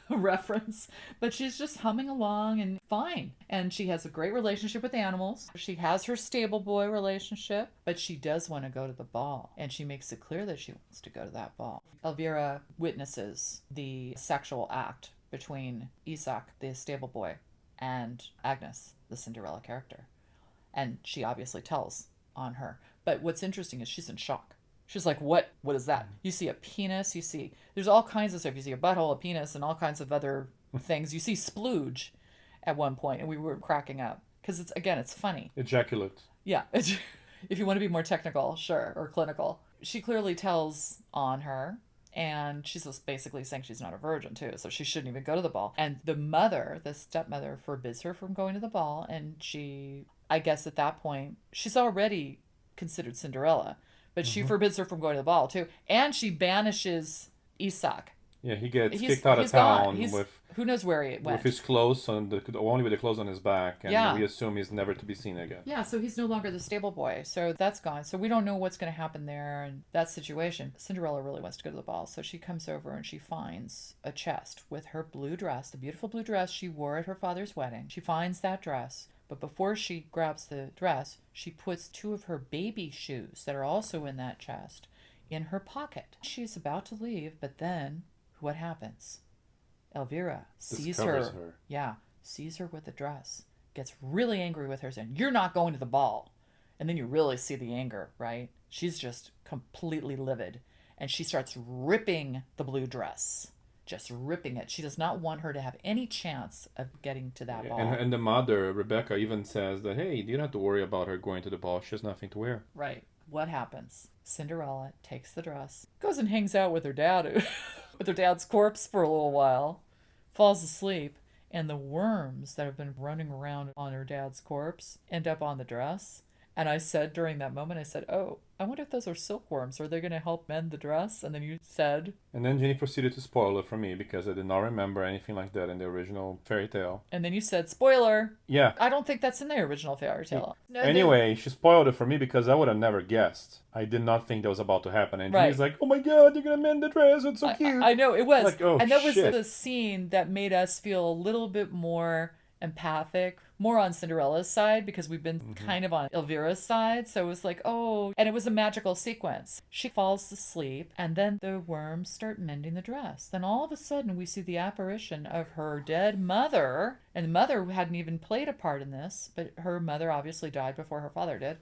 reference. But she's just humming along and fine. And she has a great relationship with animals. She has her stable boy relationship, but she does want to go to the ball. And she makes it clear that she wants to go to that ball. Elvira witnesses the sexual act between Isak, the stable boy, and Agnes, the Cinderella character. And she obviously tells on her. But what's interesting is she's in shock. She's like, what is that? You see a penis, there's all kinds of stuff. You see a butthole, a penis, and all kinds of other things. You see splooge at one point, and we were cracking up. Because it's funny. Ejaculate. Yeah. If you want to be more technical, sure, or clinical. She clearly tells on her, and she's just basically saying she's not a virgin, too, so she shouldn't even go to the ball. And the stepmother, forbids her from going to the ball, and she, I guess at that point, she's already considered Cinderella. But she forbids her from going to the ball, too. And she banishes Isak. Yeah, he gets kicked out of town with... Who knows where he went. With his clothes, only with the clothes on his back. And we assume he's never to be seen again. Yeah, so he's no longer the stable boy. So that's gone. So we don't know what's going to happen there in that situation. Cinderella really wants to go to the ball. So she comes over and she finds a chest with her blue dress, the beautiful blue dress she wore at her father's wedding. She finds that dress. But before she grabs the dress, she puts 2 of her baby shoes that are also in that chest in her pocket. She's about to leave, but then what happens? Elvira sees her. Yeah, sees her with the dress, gets really angry with her, saying, you're not going to the ball. And then you really see the anger, right? She's just completely livid. And she starts ripping the blue dress. Just ripping it. She does not want her to have any chance of getting to that ball. And the mother, Rebecca, even says that, hey, you don't have to worry about her going to the ball. She has nothing to wear. Right. What happens? Cinderella takes the dress, goes and hangs out with her dad, with her dad's corpse for a little while, falls asleep, and the worms that have been running around on her dad's corpse end up on the dress. And I said during that moment, I said, oh, I wonder if those are silkworms. Are they going to help mend the dress? And then you said... And then Jeannie proceeded to spoil it for me because I did not remember anything like that in the original fairy tale. And then you said, spoiler. Yeah. I don't think that's in the original fairy tale. No, anyway, she spoiled it for me because I would have never guessed. I did not think that was about to happen. And Jeannie's like, oh my God, they're going to mend the dress. It's so cute. I know, it was. Like, oh, and that shit. was the scene that made us feel a little bit more empathic, more on Cinderella's side, because we've been kind of on Elvira's side. So it was like, oh, and it was a magical sequence. She falls asleep, and then the worms start mending the dress. Then all of a sudden, we see the apparition of her dead mother, and the mother hadn't even played a part in this, but her mother obviously died before her father did,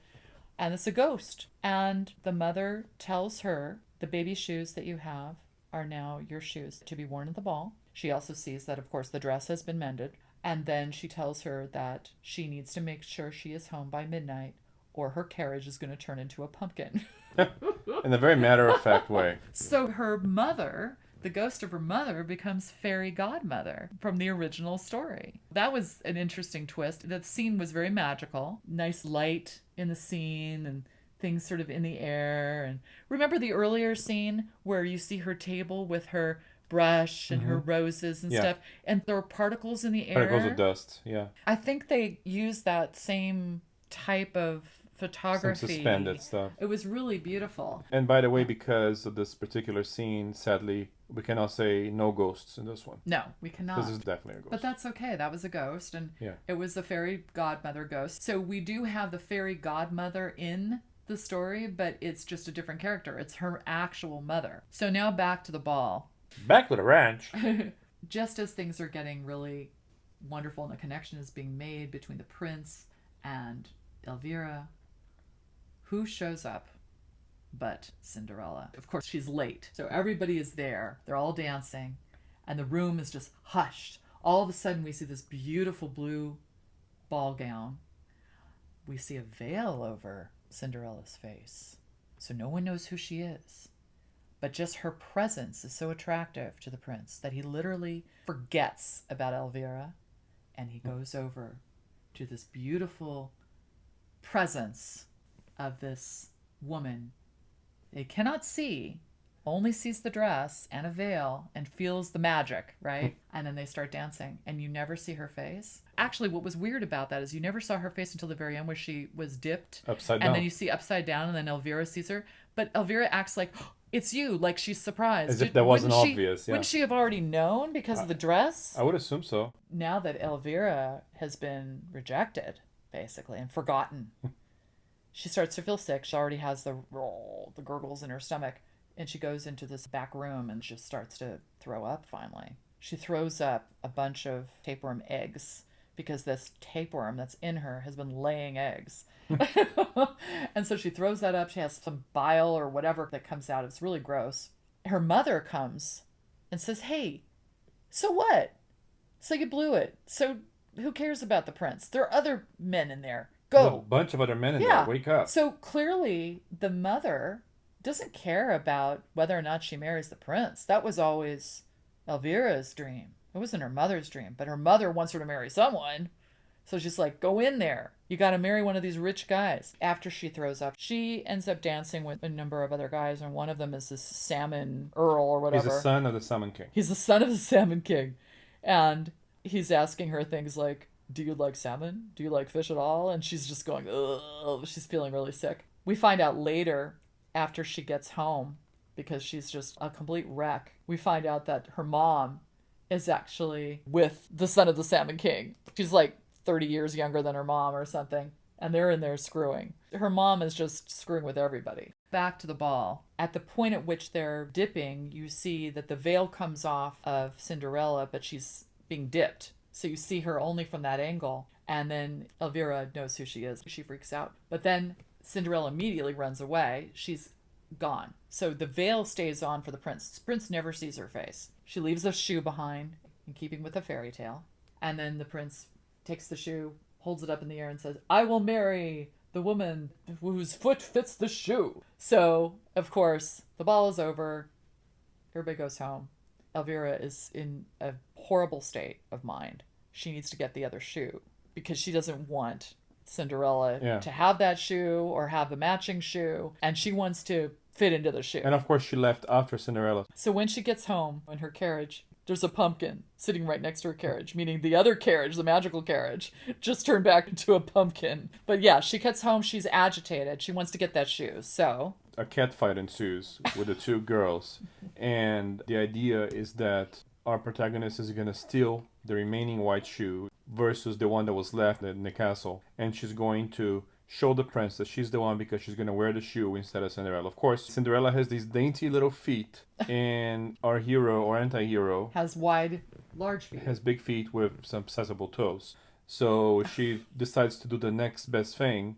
and it's a ghost. And the mother tells her, the baby shoes that you have are now your shoes to be worn at the ball. She also sees that, of course, the dress has been mended. And then she tells her that she needs to make sure she is home by midnight, or her carriage is going to turn into a pumpkin. In a very matter-of-fact way. So her mother, the ghost of her mother, becomes fairy godmother from the original story. That was an interesting twist. The scene was very magical. Nice light in the scene and things sort of in the air. And remember the earlier scene where you see her table with her brush and her roses and stuff, and there are particles in the air? Particles of dust, yeah. I think they used that same type of photography. Some suspended stuff. It was really beautiful. And by the way, because of this particular scene, sadly, we cannot say no ghosts in this one. No, we cannot. This is definitely a ghost. But that's okay. That was a ghost, and it was the fairy godmother ghost. So we do have the fairy godmother in the story, but it's just a different character. It's her actual mother. So now back to the ball. Back to the ranch. Just as things are getting really wonderful and a connection is being made between the prince and Elvira, who shows up but Cinderella? Of course, she's late. So everybody is there. They're all dancing. And the room is just hushed. All of a sudden, we see this beautiful blue ball gown. We see a veil over Cinderella's face. So no one knows who she is. But just her presence is so attractive to the prince that he literally forgets about Elvira. And he goes over to this beautiful presence of this woman they cannot see, only sees the dress and a veil and feels the magic, right? And then they start dancing and you never see her face. Actually, what was weird about that is you never saw her face until the very end where she was dipped. Upside down. And then you see upside down and then Elvira sees her. But Elvira acts like, oh, it's you, like she's surprised. As if that wasn't obvious, Wouldn't she have already known because of the dress? I would assume so. Now that Elvira has been rejected, basically, and forgotten, she starts to feel sick. She already has the gurgles in her stomach. And she goes into this back room and just starts to throw up finally. She throws up a bunch of tapeworm eggs because this tapeworm that's in her has been laying eggs. And so she throws that up. She has some bile or whatever that comes out. It's really gross. Her mother comes and says, hey, so what? So you blew it. So who cares about the prince? There are other men in there. Go. There's a bunch of other men in there. Wake up. So clearly the mother doesn't care about whether or not she marries the prince. That was always Elvira's dream. It wasn't her mother's dream, but her mother wants her to marry someone. So she's like, go in there. You got to marry one of these rich guys. After she throws up, she ends up dancing with a number of other guys, and one of them is this Salmon Earl or whatever. He's the son of the Salmon King. He's the son of the Salmon King. And he's asking her things like, do you like salmon? Do you like fish at all? And she's just going, ugh. She's feeling really sick. We find out later, after she gets home, because she's just a complete wreck, we find out that her mom is actually with the son of the Salmon King. She's like 30 years younger than her mom or something, and they're in there screwing. Her mom is just screwing with everybody. Back to the ball. At the point at which they're dipping, you see that the veil comes off of Cinderella, but she's being dipped. So you see her only from that angle, and then Elvira knows who she is. She freaks out. But then Cinderella immediately runs away. She's gone. So the veil stays on for the prince. The prince never sees her face. She leaves the shoe behind, in keeping with the fairy tale. And then the prince takes the shoe, holds it up in the air and says, I will marry the woman whose foot fits the shoe. So, of course, the ball is over. Everybody goes home. Elvira is in a horrible state of mind. She needs to get the other shoe because she doesn't want Cinderella to have that shoe or have the matching shoe, and she wants to fit into the shoe. And of course she left after Cinderella. So when she gets home in her carriage, there's a pumpkin sitting right next to her carriage, meaning the other carriage, the magical carriage, just turned back into a pumpkin. But yeah, she gets home, she's agitated, she wants to get that shoe. So a cat fight ensues with the two girls, and the idea is that our protagonist is going to steal the remaining white shoe versus the one that was left in the castle, and she's going to show the prince that she's the one because she's going to wear the shoe instead of Cinderella. Of course, Cinderella has these dainty little feet, and our hero or anti-hero has wide, large feet. Has big feet with some sizable toes. So she decides to do the next best thing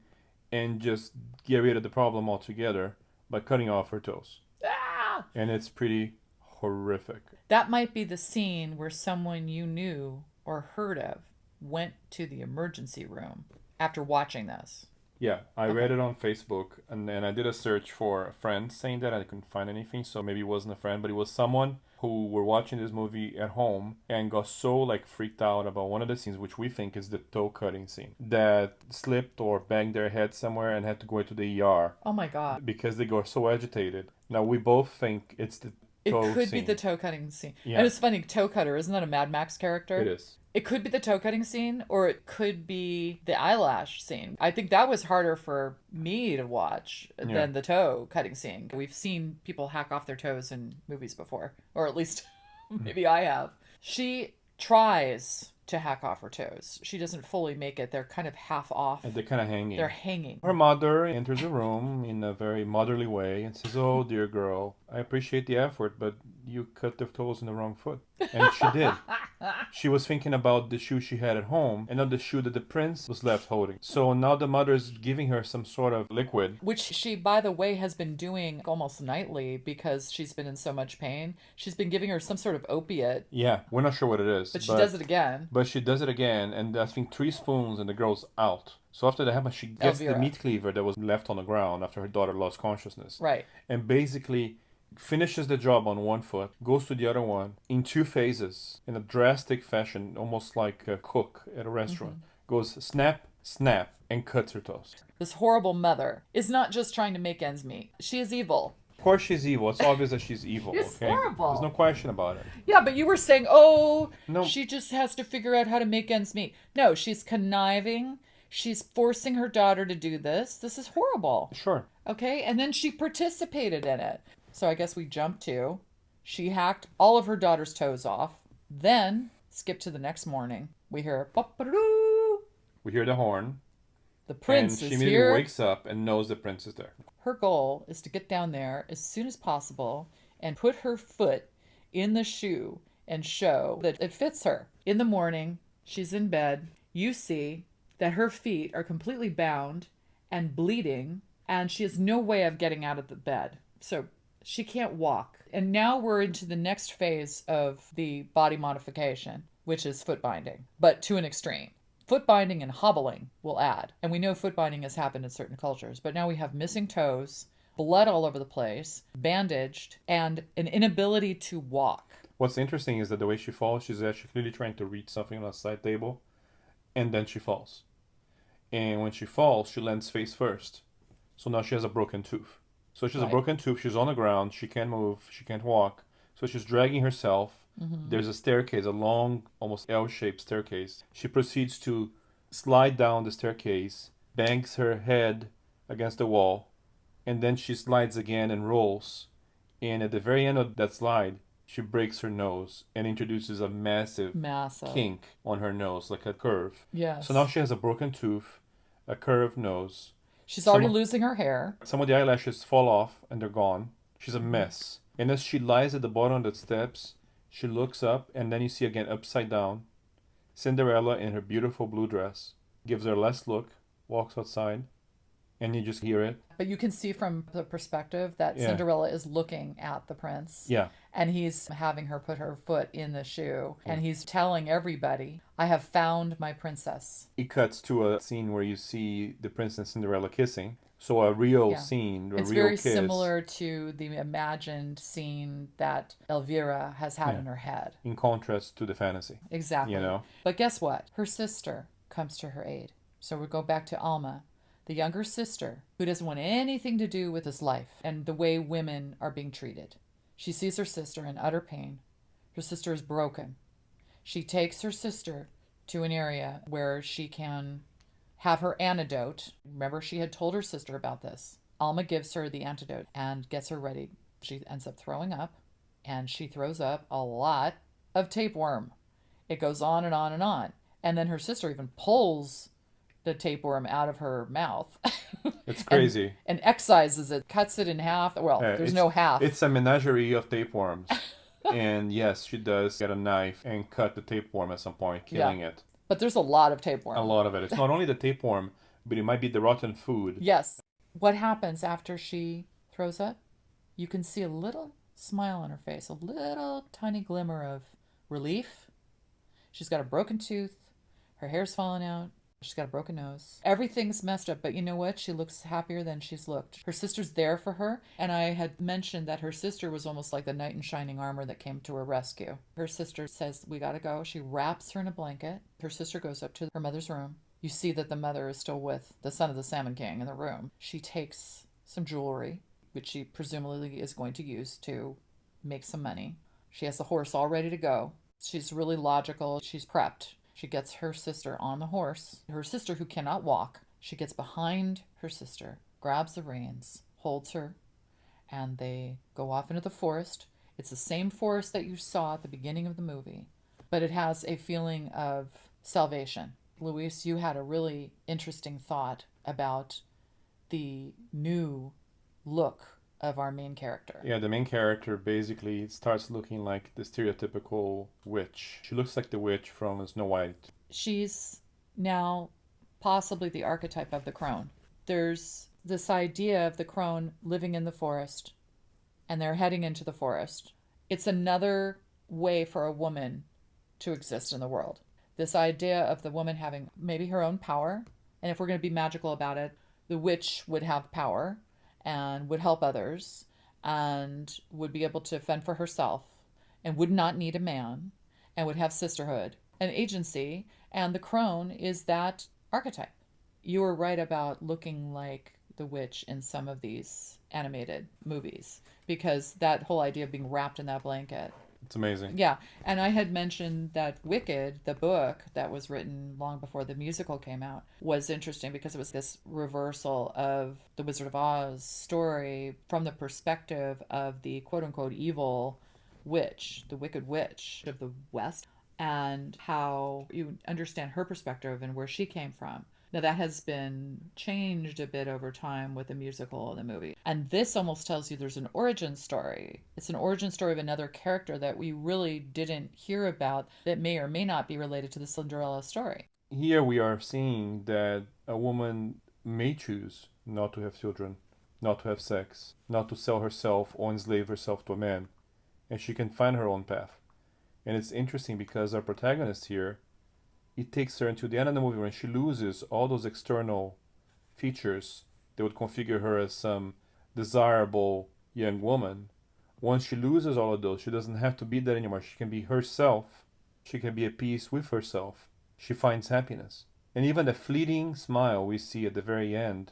and just get rid of the problem altogether by cutting off her toes. Ah! And it's pretty horrific. That might be the scene where someone you knew or heard of went to the emergency room after watching this. Yeah, I read it on Facebook, and then I did a search for a friend saying that. I couldn't find anything, so maybe it wasn't a friend, but it was someone who were watching this movie at home and got so like freaked out about one of the scenes, which we think is the toe cutting scene, that slipped or banged their head somewhere and had to go into the ER. Oh my God. Because they got so agitated. Now we both think it's the toe It could scene. be the toe cutting scene. Yeah. And it's funny, toe cutter, isn't that a Mad Max character? It is. It could be the toe cutting scene, or it could be the eyelash scene. I think that was harder for me to watch than the toe cutting scene. We've seen people hack off their toes in movies before, or at least maybe I have. She tries to hack off her toes. She doesn't fully make it. They're kind of half off. And they're kind of hanging. They're hanging. Her mother enters the room in a very motherly way and says, "Oh, dear girl, I appreciate the effort, but you cut the toes in the wrong foot." And she did. She was thinking about the shoe she had at home and not the shoe that the prince was left holding. So now the mother is giving her some sort of liquid. Which she, by the way, has been doing almost nightly because she's been in so much pain. She's been giving her some sort of opiate. Yeah, we're not sure what it is. But she does it again. But she does it again, and I think 3 spoons and the girl's out. So after that happens, she gets the meat cleaver that was left on the ground after her daughter lost consciousness. Right. And basically finishes the job on one foot, goes to the other one in 2 phases in a drastic fashion, almost like a cook at a restaurant. Goes snap, snap, and cuts her toes. This horrible mother is not just trying to make ends meet. She is evil. Of course she's evil. It's obvious that she's evil. It's okay? horrible. There's no question about it. Yeah, but you were saying, no. She just has to figure out how to make ends meet. No, she's conniving. She's forcing her daughter to do this. This is horrible. Sure. Okay, and then she participated in it. So I guess we jump to, she hacked all of her daughter's toes off. Then, skip to the next morning. We hear, "Pop-a-doo." We hear the horn. The prince is here. And she immediately wakes up and knows the prince is there. Her goal is to get down there as soon as possible and put her foot in the shoe and show that it fits her. In the morning, she's in bed. You see that her feet are completely bound and bleeding, and she has no way of getting out of the bed. So she can't walk. And now we're into the next phase of the body modification, which is foot binding, but to an extreme. Foot binding and hobbling will add. And we know foot binding has happened in certain cultures, but now we have missing toes, blood all over the place, bandaged, and an inability to walk. What's interesting is that the way she falls, she's actually clearly trying to reach something on a side table, and then she falls. And when she falls, she lands face first. So now she has a broken tooth. So she has a broken tooth, she's on the ground, she can't move, she can't walk. So she's dragging herself. There's a staircase, a long, almost L-shaped staircase. She proceeds to slide down the staircase, bangs her head against the wall, and then she slides again and rolls. And at the very end of that slide, she breaks her nose and introduces a massive kink on her nose, like a curve. Yes. So now she has a broken tooth, a curved nose. She's already losing her hair. Some of the eyelashes fall off and they're gone. She's a mess. And as she lies at the bottom of the steps, she looks up, and then you see again upside down Cinderella in her beautiful blue dress, gives her a last look, walks outside, and you just hear it. But you can see from the perspective that Cinderella is looking at the prince. Yeah. And he's having her put her foot in the shoe. And he's telling everybody, "I have found my princess." It cuts to a scene where you see the prince and Cinderella kissing. So a real scene, a it's real very kiss. similar to the imagined scene that Elvira has had in her head. In contrast to the fantasy. Exactly. You know? But guess what? Her sister comes to her aid. So we go back to Alma, the younger sister, who doesn't want anything to do with his life and the way women are being treated. She sees her sister in utter pain. Her sister is broken. She takes her sister to an area where she can have her antidote. Remember, she had told her sister about this. Alma gives her the antidote and gets her ready. She ends up throwing up, and she throws up a lot of tapeworm. It goes on and on and on. And then her sister even pulls the tapeworm out of her mouth. It's crazy. and excises it, cuts it in half. Well, there's no half. It's a menagerie of tapeworms. And yes, she does get a knife and cut the tapeworm at some point, killing it. But there's a lot of tapeworm. A lot of it. It's not only the tapeworm, but it might be the rotten food. Yes. What happens after she throws up? You can see a little smile on her face, a little tiny glimmer of relief. She's got a broken tooth. Her hair's falling out. She's got a broken nose. Everything's messed up, but you know what? She looks happier than she's looked. Her sister's there for her, and I had mentioned that her sister was almost like the knight in shining armor that came to her rescue. Her sister says, we gotta go. She wraps her in a blanket. Her sister goes up to her mother's room. You see that the mother is still with the son of the Salmon King in the room. She takes some jewelry, which she presumably is going to use to make some money. She has the horse all ready to go. She's really logical. She's prepped. She gets her sister on the horse. Her sister, who cannot walk, she gets behind her sister, grabs the reins, holds her, and they go off into the forest. It's the same forest that you saw at the beginning of the movie, but it has a feeling of salvation. Luis, you had a really interesting thought about the new look of our main character. Yeah, the main character basically starts looking like the stereotypical witch. She looks like the witch from Snow White. She's now possibly the archetype of the crone. There's this idea of the crone living in the forest, and they're heading into the forest. It's another way for a woman to exist in the world. This idea of the woman having maybe her own power, and if we're going to be magical about it, the witch would have power and would help others and would be able to fend for herself and would not need a man and would have sisterhood and agency. And the crone is that archetype. You were right about looking like the witch in some of these animated movies, because that whole idea of being wrapped in that blanket. It's amazing. Yeah. And I had mentioned that Wicked, the book that was written long before the musical came out, was interesting because it was this reversal of the Wizard of Oz story from the perspective of the quote unquote evil witch, the Wicked Witch of the West, and how you understand her perspective and where she came from. Now, that has been changed a bit over time with the musical and the movie. And this almost tells you there's an origin story. It's an origin story of another character that we really didn't hear about that may or may not be related to the Cinderella story. Here we are seeing that a woman may choose not to have children, not to have sex, not to sell herself or enslave herself to a man. And she can find her own path. And it's interesting because our protagonist here, it takes her until the end of the movie when she loses all those external features that would configure her as some desirable young woman. Once she loses all of those, she doesn't have to be that anymore. She can be herself. She can be at peace with herself. She finds happiness. And even the fleeting smile we see at the very end,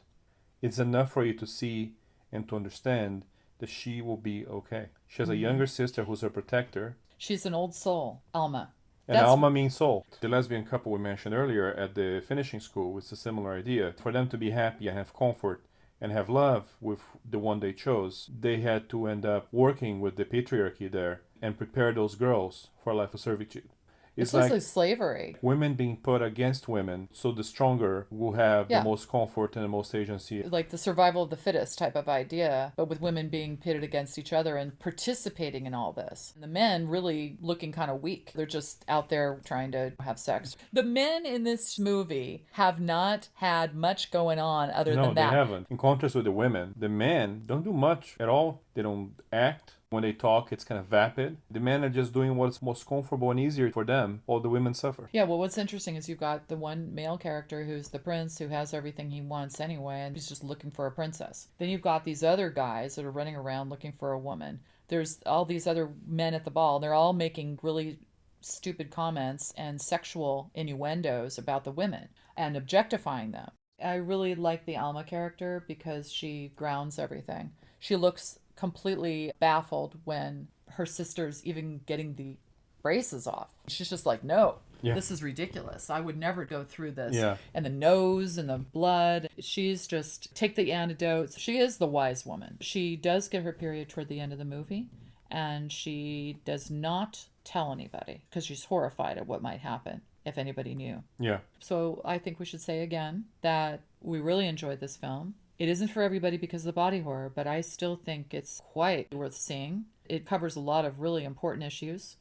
it's enough for you to see and to understand that she will be okay. She has a younger sister who's her protector. She's an old soul, Alma. And Alma means soul. The lesbian couple we mentioned earlier at the finishing school, it's a similar idea. For them to be happy and have comfort and have love with the one they chose, they had to end up working with the patriarchy there and prepare those girls for a life of servitude. It's like slavery. Women being put against women, so the stronger will have the most comfort and the most agency. Like the survival of the fittest type of idea, but with women being pitted against each other and participating in all this. And the men really looking kind of weak. They're just out there trying to have sex. The men in this movie have not had much going on other than that. No, they haven't. In contrast with the women, the men don't do much at all. They don't act. When they talk, it's kind of vapid. The men are just doing what's most comfortable and easier for them, while the women suffer. Yeah, well, what's interesting is you've got the one male character who's the prince who has everything he wants anyway, and he's just looking for a princess. Then you've got these other guys that are running around looking for a woman. There's all these other men at the ball. They're all making really stupid comments and sexual innuendos about the women and objectifying them. I really like the Alma character because she grounds everything. She looks completely baffled when her sister's even getting the braces off. She's just like, no, this is ridiculous. I would never go through this. Yeah. And the nose and the blood. She's just, take the antidotes. She is the wise woman. She does get her period toward the end of the movie, and she does not tell anybody because she's horrified at what might happen if anybody knew. Yeah. So I think we should say again that we really enjoyed this film. It isn't for everybody because of the body horror, but I still think it's quite worth seeing. It covers a lot of really important issues.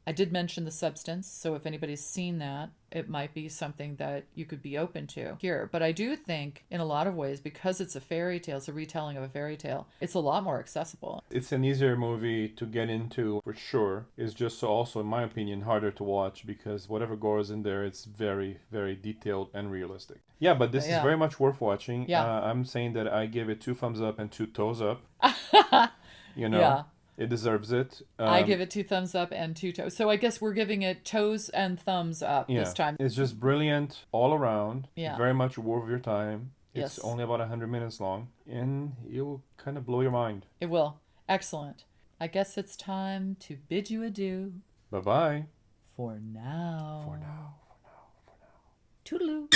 I did mention the substance, so if anybody's seen that, it might be something that you could be open to here. But I do think, in a lot of ways, because it's a fairy tale, it's a retelling of a fairy tale, it's a lot more accessible. It's an easier movie to get into, for sure. It's just also, in my opinion, harder to watch because whatever gore is in there, it's very, very detailed and realistic. Yeah, but this is very much worth watching. Yeah. I'm saying that I give it 2 thumbs up and 2 toes up. You know? Yeah. It deserves it. I give it 2 thumbs up and 2 toes. So I guess we're giving it toes and thumbs up this time. It's just brilliant all around. Yeah. Very much worth your time. It's Yes. only about 100 minutes long. And it will kind of blow your mind. It will. Excellent. I guess it's time to bid you adieu. Bye-bye. For now. For now. Toodaloo.